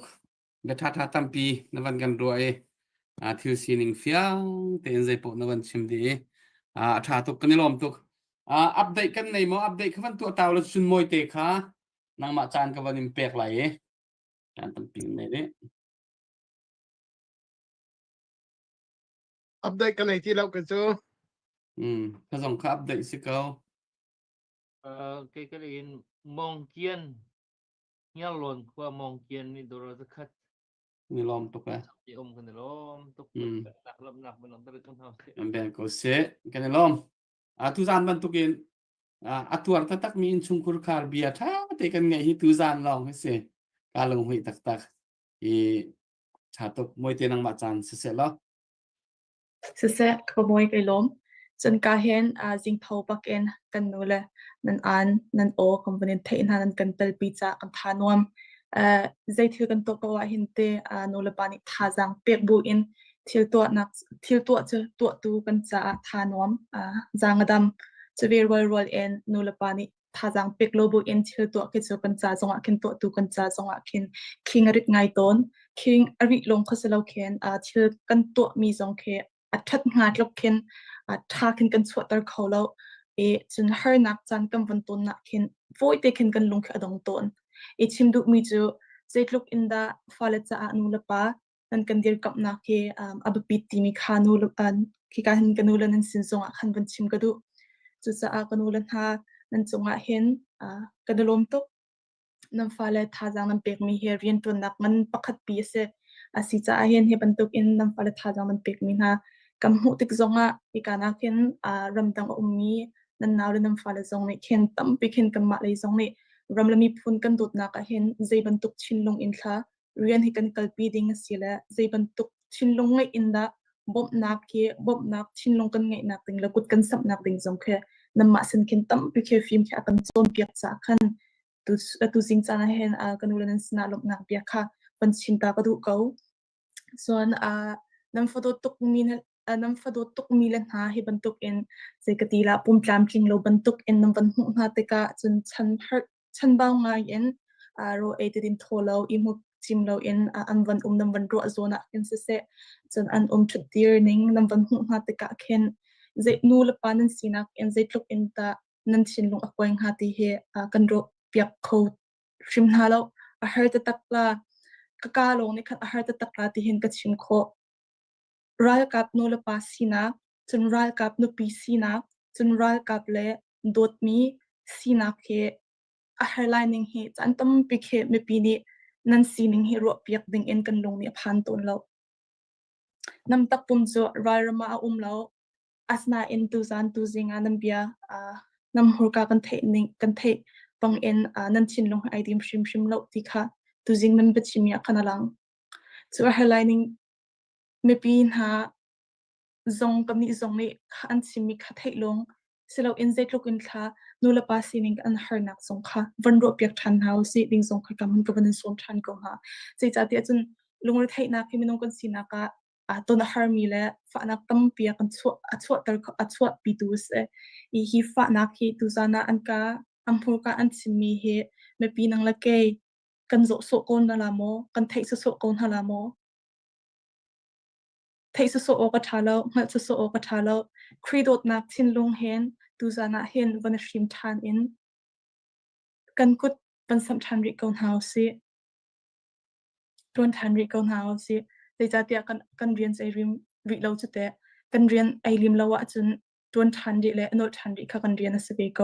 เบท่าตั้มปีนวันกันรวยทิวซีนิงเฟียงเต็นใจปนวันชิมดีท่าตุกกันนี่ล้อมตุกอัปเดตกันในมออัปเดตขวันตัวเตาแล้วชุนมวยเตะค่ะนางมาจานกับวันอิมเปกไหลการตั้มปีในนี้ อัปเดตกันในที่เรากันจู ถ้าส่งครับเด็กสิเกา cái in mong kiên nhau lồn qua mong kiên ni đồ rồi khát มีลอมตุกอะ chị ông cần lom tục đặt lâm nạp bên lòng ta được con hào มันเป็นก็เสะกันลอมทุจานบันตุกินตัวร์ตักมีอินชุงคุรคาร์เบียท่าแต่กันไงที่ทุจานลองให้เสะการลงหุยตักชาตุกมวยเตนังมาจานเสะแล้ว Sese kamoy kay lom jan kahen jing thau paken kan nule nan an nan o company thein hanan kan tel pizza kan thanom zai thil kan to kawa hinte nule pani thajang pek bu in thil to to tu kan cha thanom jangadam chawir rol en nule pani thajang pek lo bu in thil to ke chu kan cha zonga kin to tu kan cha zonga kin king arit ngai ton king ari long khoselo khen thil kan to mi zong kheทัดงานลบเข็นท่าขึ้นกันสวดตะเขาแล้วจนหานักจันกันวันต้นนักเข็นโวยเตขึ้นกันลงแค่ดงต้นชิมดูมีจูเจ็ดลูกอินดาฟ้าเลจะนูลปะนั่นกันเดียกับนักเกอับปิติมีขานูลปันที่การเห็นกันนูลนั้นสินทรงขันวันชิมกระดูจุดจะกันนูลหานั้นจงเห็นกันลมตกนั่นฟ้าเลท่าจังนั้นเปกมีเฮเรียนตัวนักมันปักขัดปีเสสิจะเห็นเฮบันตุกอินนั่นฟ้าเลท่าจังมันเปกมีนะกำหูติกซงอีกานักเห็นรำดังอุมีนั่นนาวเรื่องฟ้าเลยซงนี่เห็นตั้มไปเห็นกำมาเลยซงนี่รำละมีพูนกันดุดนักเห็นใจบรรทุกชินลงอินทราเรียนให้กันกลปีดิ่งสิละใจบรรทุกชินลงไงอินดาบบนักเกี่ยบบนักชินลงกันไงนักดิ่งแล้วกุดกันสับนักดิ่งซงแค่นั่นมาสันเห็นตั้มไปแค่ฟิล์มแค่กันโซนเปียกจากขันตุสิงจานเห็นกันดูแลนั้นสนาลงนักเปียกค่ะเป็นชินตากระดูกเขาส่วนนั่นฟอตุกมีนั่นฟอตุกมีเลนหาให้บรรทุกเอ็นเจกตีละปุ่มพลามคิงเราบรรทุกเอ็นนั่นบรรทุกหาเตกะจนฉันบ้างไงเอ็นโรเอติดินโทเราอิมุจิมเราเอ็นอันวันนั่นวันรัวโซนักเอ็นเสะจนอันชุดเดียร์นิงนั่นบรรทุกหาเตกะเข็นเจนูละปานันสินักเอ็นเจลุกเอ็นตานั่นชินลงอควายหาที่เฮกันโรเปียกโคชิมหาเราหาเตตักละกะกาลงนี่คันหาเตตักละที่เห็นกับชิมโครัลกับนูลปาสีนักจนรัลกับนูปีสีนักจนรัลกับเล่ดดมีสีนักเฮหาไลนิ่งเฮจันตั้มปีเฮไม่ปีนี้นั่นสีนิ่งเฮรัวเปียกดิ่งเอ็นกันลงเนี่ยพันต้นแล้วน้ำตักปุ่มจ่อรัลมาแล้วอาสนาเอ็นตูซันตูซิงาน้ำเบียน้ำหัวกันเทนิ่งกันเทปังเอ็นนั่นชินลงไอดิมชิมแล้วที่ค่ะตูซิงน้ำเบ็ดชิมยาขนาดลังจ่อหาไลนิ่งไม่ปีนหาซงกับนี่ซงนี่ขันสิมีขัดให้ลงสิเราอินเซตลูกอินค่ะนูละปาสินิงอันหานักซงค่ะวันรวบเปียกทันเฮาสิดิ่งซงค่ะกำมันกับวันส่วนทันก็ฮะสิจัดที่จนลุงรถให้นักที่มีน้องกันสินักตัวนักฮาร์มีและฝานักตั้มเปียกันชั่วตะชั่วปีดูสอีฮีฝานักที่ตุซานาอันกาอัมพูกาอันสิมีเฮไม่ปีนังละเกยกันโซโซโกนนาลาโมกันเทสโซโกนฮาลาโมเทสโซโอกาทาเลาเมื่อโซโอกาทาเลาครีโดดนักชินลงเห็นดูจานะเห็นวันชิมทานอินกันกุดเป็นสำคัญริกอนเฮาสิรวนทันริกอนเฮาสิแต่จะเตียกันเรียนใจริมวิเราจะแต่กันเรียนไอริมเราว่าจนรวนทันริและโนทันริค่ะกันเรียนสเปโก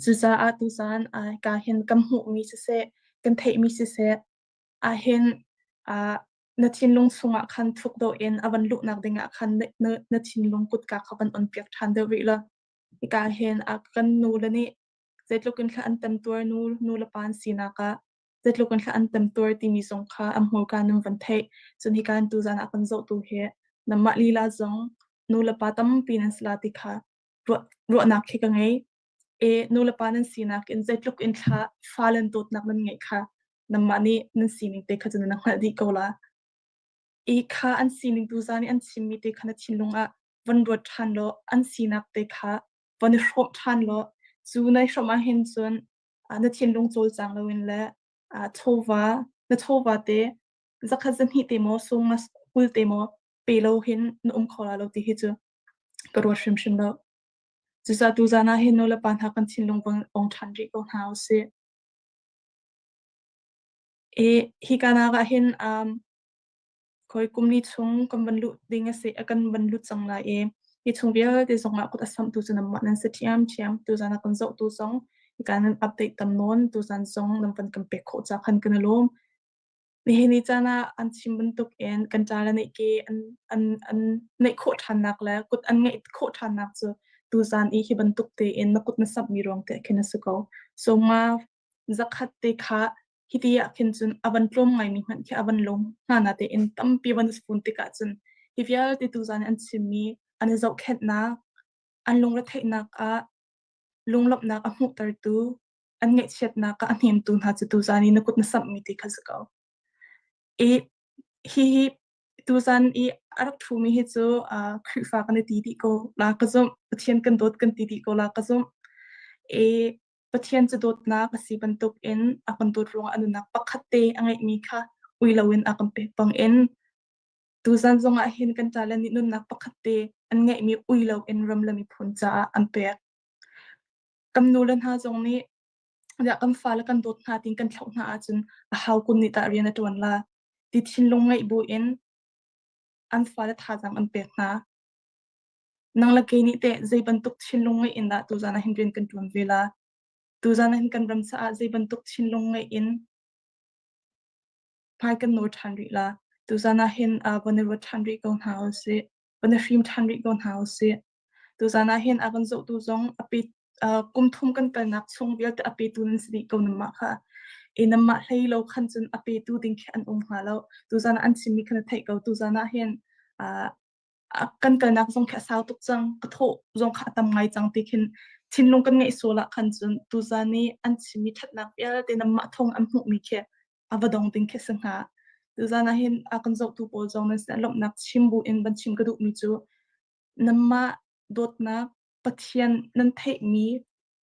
จุจาตุจานการเห็นกำหูมีเสกันเทมีเสเห็น na chin lung sunga khan thuk do in avan lu nak dinga khan na chin lung kut ka khaban on piak than de wi la ika hen a kan nu la ni zetlukin kha an tam tur nu la pan sina ka zetlukin kha an tam tur ti mi song kha am hol ka nam van thei chun hi kan tu zan a kan zo tu he na ma li la zong nu la pa tam pinan sla ti kha ro nak khi ka ngai e nu la pa nan sina kin zetluk in kha falan tot nak man ngai kha na ma ni nan sini te kha chun na kha di ko la e kha an sini tu zani an chimmi te khana chinlunga van ro than lo an sinak te kha van shop than lo chu nai shoma hin chun na chinlung chol chang lo in le chowa te zakha zan hi te mo sunga school te mo pe lo hin na khola lo ti hi chu karo shim shim lo chu sa tu zana hin no la pan ha kan chinlung bang ong than ri ko house e hi kana ga hin khoi kumni chung kan ban lu ding ase akan ban lu chang la e hi chung bia te zonga kut asam tu chuna ma nan se thiam tu zana kan zo tu song kan update tam non tu zan song nam pan kan pe kho cha khan kan lom ni he ni chana an chim ban tuk en kan chala nei ke an nei kho than nak la kut an ngai kho than nak chu tu zan hi ban tuk te en na kut na sap mi rong te kena su ko so ma zakhat te kha hitia khin chun avan tlom ngai mi man khe avan lom na na te in tam pi ban spoon te ka chun hivial te tu zan an chimi an zo khet na an lung ra thei na ka lung lop na ka mu tar tu an ngai chet na ka an him tu na chu tu zani na kut na sam mi te kha zakau e hi tu zan I arak thu mi hi chu khri fa kan ti ti ko la ka zum pathian kan dot kan ti ti ko la ka zum e pathian chu dot na ka si ban tuk in akan dot rong anu nak pakhatte angai mi kha uilawin akan pe pang in tu zan zonga hin kan tala ni nun nak pakhatte an ngai mi uilaw in ramlami phun cha an pe kam nulan ha zong ni ya kam fa la kan dot na ting kan thau na a chun a hau kun ni ta rian atwan la ti thin long ngai bu in an fa la tha jang an pe na nang la ke ni te zai ban tuk thin long ngai in da tu zana hin rin kan tuan vela tu zana hin kan ram sa a zai ban tuk thin long ngai in pai kan no than ri la tu zana hin a ban ro than ri kon house ban rim than ri kon house tu zana hin a kan zo tu zong api kum thum kan kan nak chung vel te api tu nin sri ko nam ma kha in ma hlei lo khan chun api tu ding khan ha lo tu zana an chimi khan thai ko tu zana hin kan kan nak zong kha sao tuk chang ka tho zong kha tam ngai chang ti khin thin long kan ngai so la khan chun tu zani an chimi that nak vel te nam ma thong am hu mi khe avadong ding khe sang ha tu zana hin a kan zo tu pol zong na sa lop nak chimbu in ban chim ka du mi chu namma dot na pathian nan thei mi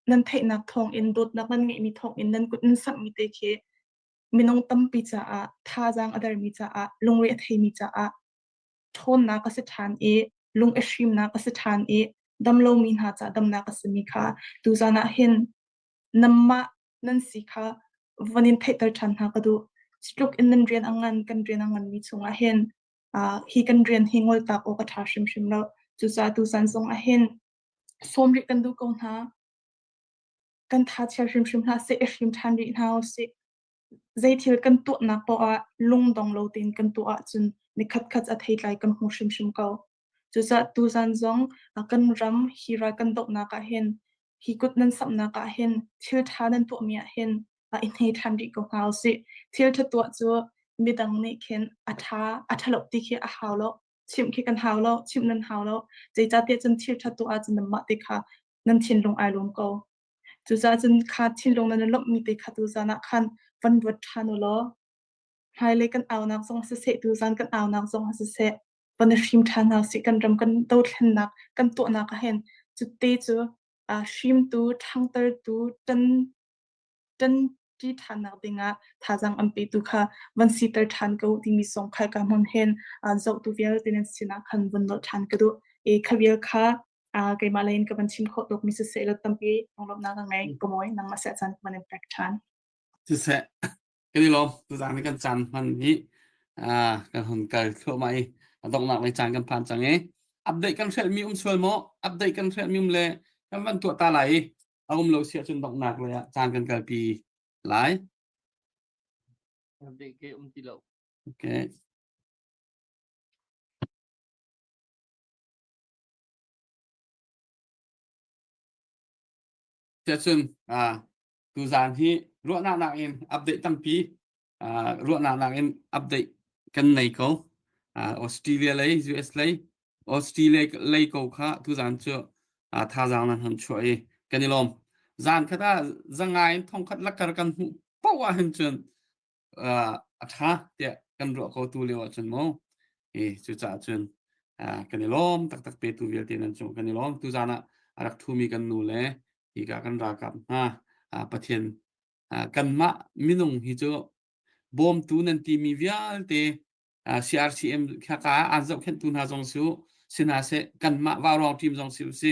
nan thei nak thong in dot nak nan ngai mi thong in nan kut nan sak mi te khe minong tam pi cha a tha jang adar mi cha a lungre thei mi cha a thon na ka se than e lung e shrim na ka se than e dam lo min ha cha dam na ka se mi kha tu zana hin namma nan si kha vanin thei tar than ha ka du stroke in nan rian angan kan rian angan mi chunga hen hi kan rian hingol ta ko ka tha shim shim lo chu sa tu san song a hen somri kan du ko na kan tha chha shim shim na se shim than ri na se zai thil kan tu na po a lung dong lo tin kan tu a chun ni khat khat a thei lai kan hu shim shim ko chu sa tu san zong kan ram hi ra kan dok na ka hen hi kut nan sam na ka hen thil tha nan tu mi a hen in hei than ri ko hau se thil tha tu chu mi dang ni khen a tha lo ti khi a hau lo chim khi kan hau lo chim nan hau lo zai cha te chun thil tha tu a chun ma te kha nan thin long ai lom ko chu sa chun kha thin long nan lop mi te kha tu za na khan van wat than lo hai le kan au nak song se tu zan kan au nak song se van shim than na se kan ram kan to thlen nak kan to na ka hen chu te chu shim tu thang tar tu tan ti than nak dinga tha jang am pe tu kha van si tar than ko ti mi song khai ka mon hen zo tu vel tin sina khan van lo than ka du e khavial kha kai ma lain ka ban chim kho tok mi se lo tam pi ong lop na ka ngai ko moi nang ma sa chan man impact than tu se cái đi lom tu zang ni kan chan man hi kan hon kal kho mai dong nak lai chan kan pan chang e update kan thread mi swel mo update kan thread mi le kan van tu ta lai lo sia chun dong nak le chan kan kal pi lai update ke ti lo okay จะชนtu zan hi ro na in update tampi ro na in update kan nei ko Australia lei US lei Australia lei ko kha tu zan chu tha zang nan han choi kanilom zan khata zangai thong khat lakar kan hu pawa han chun tha te kan ro ko tu lewa chun mo chu cha chun kanilom tak tak pe tu vel te nan chu kanilom tu zana arak thu mi kan nu le hi ka kan ra kap pathian kan ma minung hi chu bom tu nan ti mi vial te CRCM kha ka anzau khen tu na jong su sina se kan ma wa ro team jong siu si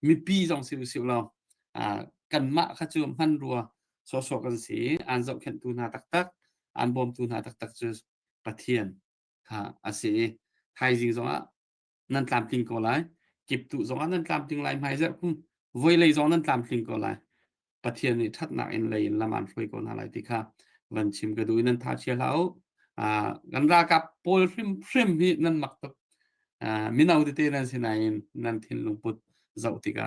mi pi jong siu lo kan ma kha chu man ruwa so kan si anzau khen tu na tak tak an bom tu na tak tak chu pathian kha ase thai jing jong nan tlam ting ko lai kip tu jong nan tlam ting lai mai za voi lei jong nan tlam ting ko lai pathian ni that nak in lei laman hloi ko na lai ti kha van chim ka du nan tha chia lau gan ra kap pol phrim hi nan mak tok minau te nan sinain nan thin lungput zau ti ka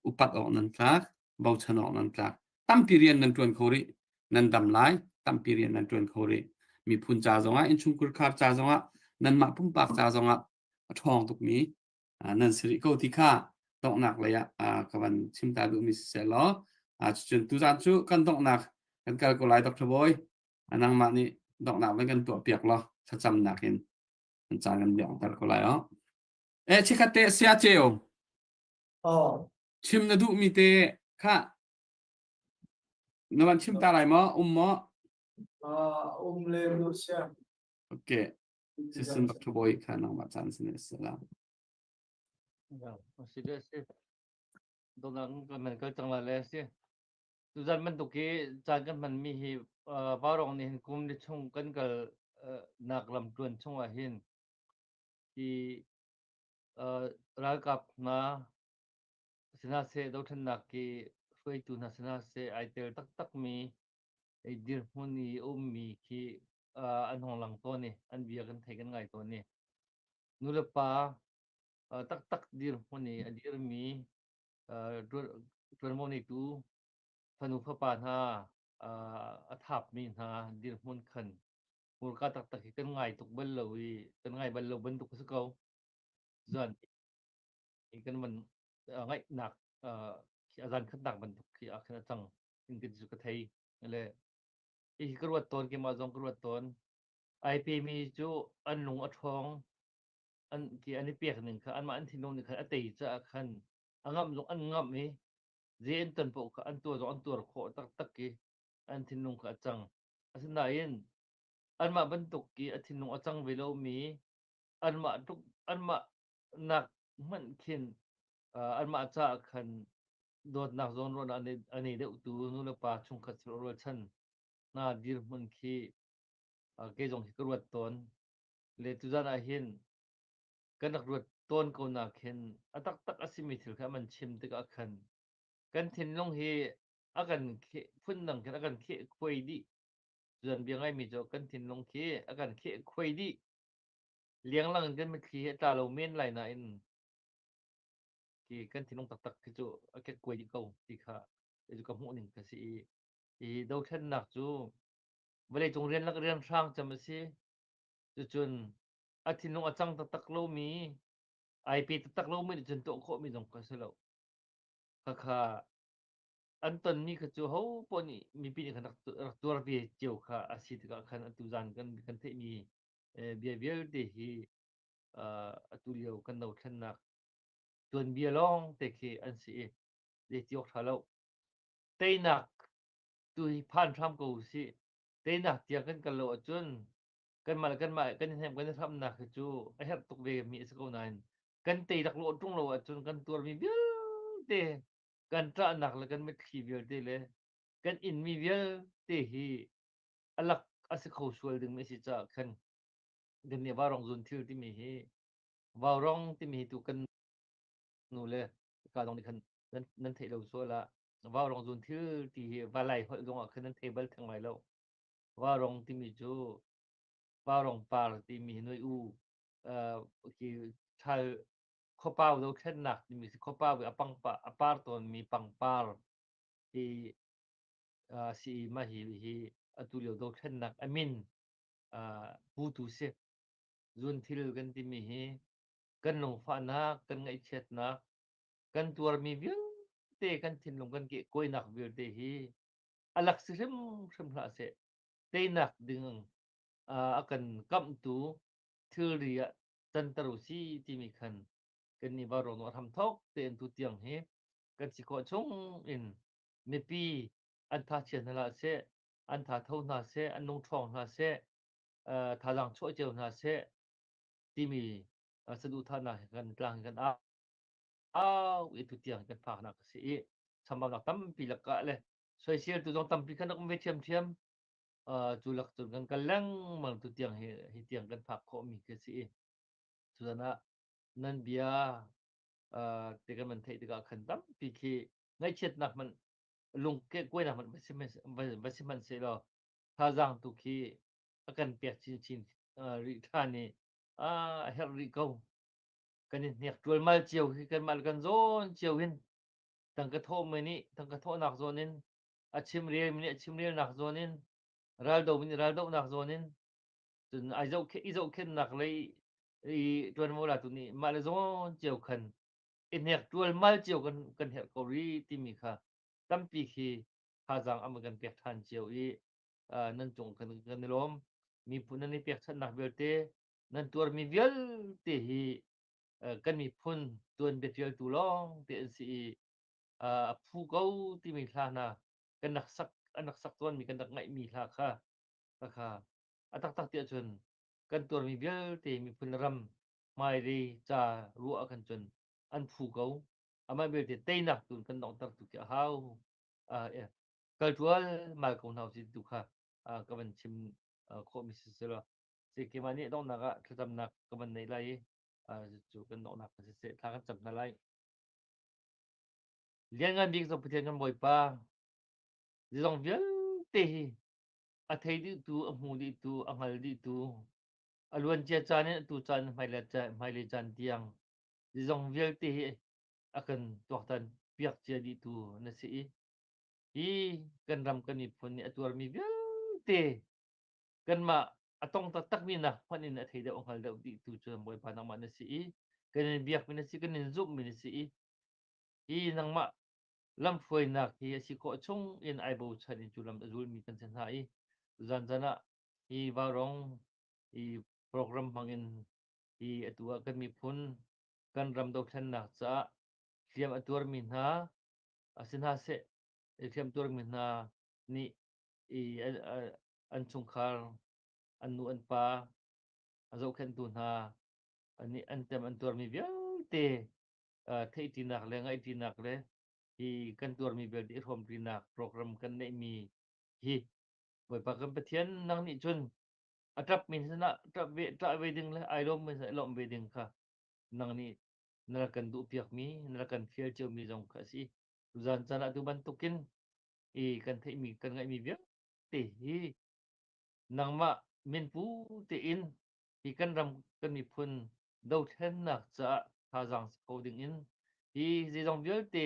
upat ok nan tlak bau chan ok nan tlak tam pirian nan tuan khori nan dam lai tam pirian nan tuan khori mi phun cha zonga in chungkur khar cha zonga nan ma pum pak cha zonga thong tuk mi nan sri ko ti kha tok nak la ya ka van chim ta du mi se lo chun tu za chu kan tok nak kan kal ko lai dr boy anang ma ni tok nak kan tu piak lo cha cham nakin kan cha kan dong tar ko lai o chikate sia cheo chim na du mi te kha na van chim ta lai mo mo le lu sia okay sisun dr boy kha nang ma chan sin salam consider se donang kan man ka chang la le se tu zan man to ke chan kan man mi hi barong ni kum ni chung kan kal nak lam tuan chung a hin ki ra kap na sina se do than nak ki foi tu na sina se ai tel tak tak mi ai dir huni mi ki an hong lang to ni an bia kan thai kan ngai to ni nula pa tak tak dir huni adir mi tuan mo ni tu phanu pha pa na athap mi na dir hun khan mur ka tak tak kan ngai tuk bal lo wi kan ngai bal lo ban tuk sa ko zan kan man ngai nak ki azan khat nak ban tuk ki akhna chang in ki ju ka thai le kruat ton ki ma jong kruat ton IP mi chu an lung a thong an ki ani pek ning kha an ma an thinong ni kha atei cha khan angam jong an ngam mi zen tan po kha an tu jong an tur kho tak tak ki an thinong kha chang asna yin an ma ban tuk ki a thinong a chang velo mi an ma tuk an ma nak man khin an ma cha khan dot nak zon ron ani de tu nu la pa chung kha ro chan na dir mun khi ke jong ki ruat ton le tu zan a hin kan nak ruat ton ko na khen atak tak asimi thil kha man chim te ka khan kan thin long hi akan khe phun nang kan akan khe khoi di zan biangai mi jo kan thin long khe akan khe khoi di liang lang kan mi khi ta lo men lai na in ki kan thin long tak tak ki jo ake khoi di ko ti kha ju ka mu ning ka si do then nak chu vale chung rian lak rian sang cham si chu chun a thin long a chang tak tak lo mi IP tak tak lo mi chun to kho mi jong ka se lo kha an ton ni kha chu ho po ni mi pi ni kha nak tur bi chiu kha asi ka khan tu zan kan the mi bia bia de hi atu lio kan no than nak tuan bia long te khi an si de chiok tha lo te nak tu hi phan tham ko si te nak tia kan kan lo chun kan mal kan hem kan tham nak chu a hep tuk ve mi se ko nan kan te dak lo tung lo chun kan tur mi bia te kan tra nak la kan met khi bia te le kan in mi bia te hi alak ase kho sual ding me si cha khan gan ne warong zun thil ti mi hi warong ti mi tu kan nu le ka dong ni khan nan thei lo so la warong zun thil ti hi walai hol dong a khan nan table thang mai lo warong ti mi chu warong par ti mi noi u ki thal kho pau do khen nak ti mi kho pau apang pa apar ton mi pang par si ma hi atulio do khen nak amin pu tu se zun thil kan ti mi hi kan nong fa na kan ngai chet na kan tuar mi viu te kan thin long kan ke koi nak viu te hi alak sim sim la se te nak ding akan kam tu thil ria tan taru si ti mi khan kan ni ba ro no tham thok ten tu tiang hi kan si ko chung in mi pi an tha chen la se an tha thau na se an nong thong na se tha lang cho cheu na se ti mi sa du tha na kan tlang kan i tu tiang kan pha na si chamba na tam pi la ka le social tu dong tam pi kan ok me thiam thiam chu lak chu kan lang mang tu tiang hi tiang kan pha kho mi ke si chu na nan bia te kan man thei te ka khan tam pi khi ngai chet nak man lung ke koi na man basi man se lo tha jang tu khi akan pek chin chin ri tha ni hel ri ko kan ni nek tual mal chiu khi kan mal kan zon chiu hin tang ka tho me ni tang ka tho nak zon in achim riel nak zon in ral do nak zon in tun ai zo khen nak lei i tuan mo la tu ni mal zon chiu khan in nek tual mal chiu kan hel ko ri ti mi kha tam pi khi ha jang am kan pek than chiu i nan chung kan lom mi pun ni pek chan nak bel te nan tuar mi vial te hi kan mi phun tuan bet vial tu long te si phu ko ti mi thla na kan nak sak tuan mi kan nak ngai mi thla kha kha atak tak te chun kan tuar mi vial te mi phun ram mai ri cha ru kan chun an phu ko ama bel te te nak tu kan dong tak tu ke hau cultural mal ko nau si tu kha ka ban chim kho mi se lo se ke mani dong na ga tham nak ka ban nei lai chu kan dong nak se tha kan cham na lai lian ngan big so puthen kan boi pa zong vial te hi a thei di tu a mu di tu a ngal di tu alwan chia chan tu chan mai le chan tiang zong vial te hi akan tok tan piak chia di tu na si i kan ram kan ni phun ni atur mi vial te kan ma atong tak mi na phanin na thei da ongal da di tu chu boi pa na ma na si kan biak mi na si kan zum mi na si i nang ma lam phoi nak hi si ko chung in ai bo chan in chu lam azul mi kan chen hai zan zana i ba rong i program mangin i atua kan mi phun kan ram do than nak cha thiam atur mi na asin ha se thiam tur mi na ni i an chung khar an nu an pa azo khen tu na ani an tem an tur mi vial te thei ti nak le ngai ti nak le i kan tur mi bel di rom ti nak program kan nei mi hi boi pa kan pathian nang ni chun atrap min sana tra ve ding le ai rom me sa lom ve ding kha nang ni nala kan du piak mi nala kan fiel cheu mi jong kha si zan chana tu ban tukin i kan thei mi kan ngai mi vial te hi nang ma min pu te in hi kan ram kan mi phun do then nak cha tha jang ko ding in hi ji jong vial te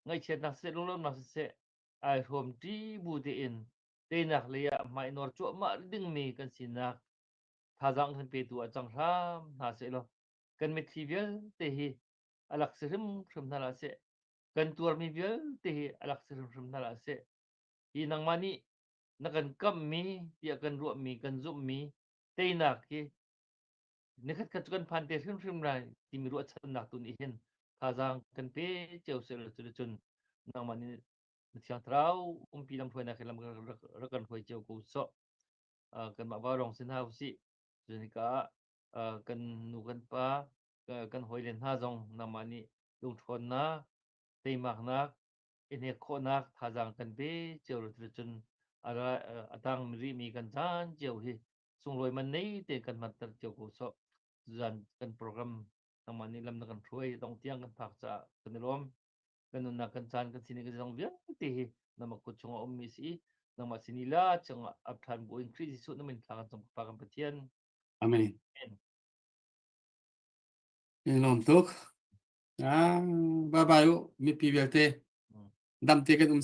ngai chet nak se long nak se ai hom ti bu te in te nak le ya mai nor chu ma ding mi kan sin nak tha jang kan pe tu achang ram na se lo kan mi thi vial te hi alak se rim na la se kan tuar mi vial te hi alak se rim na la se hi nang mani na kan kam mi ya kan ru mi kan zum mi te nak ki ni khat khat kan phan te rim rai ti mi ru chan nak tu ni hin tha jang kan pe cheu se lo chu chun nang mani thiang trau pi lam phoi na khelam ra kan phoi cheu ko so kan ma ba rong sin ha si juni ka kan nu kan pa kan hoi len ha jong nang mani lung thon na te mak na ine kho nak tha jang kan pe cheu lo chu chun ara atang ri mi kan chan cheu hi sung loi man nei te kan mat tar cheu ko so zan kan program nang mani lam na kan throi dong tiang kan phak cha kan lom kan na kan chan kan sini kan jong via te hi na ma ko chung om mi si na ma sinila chung ap than bo increase su na min thla kan chung pa kan pathian amen in lom tuk bye bye mi pi vial te dam te kan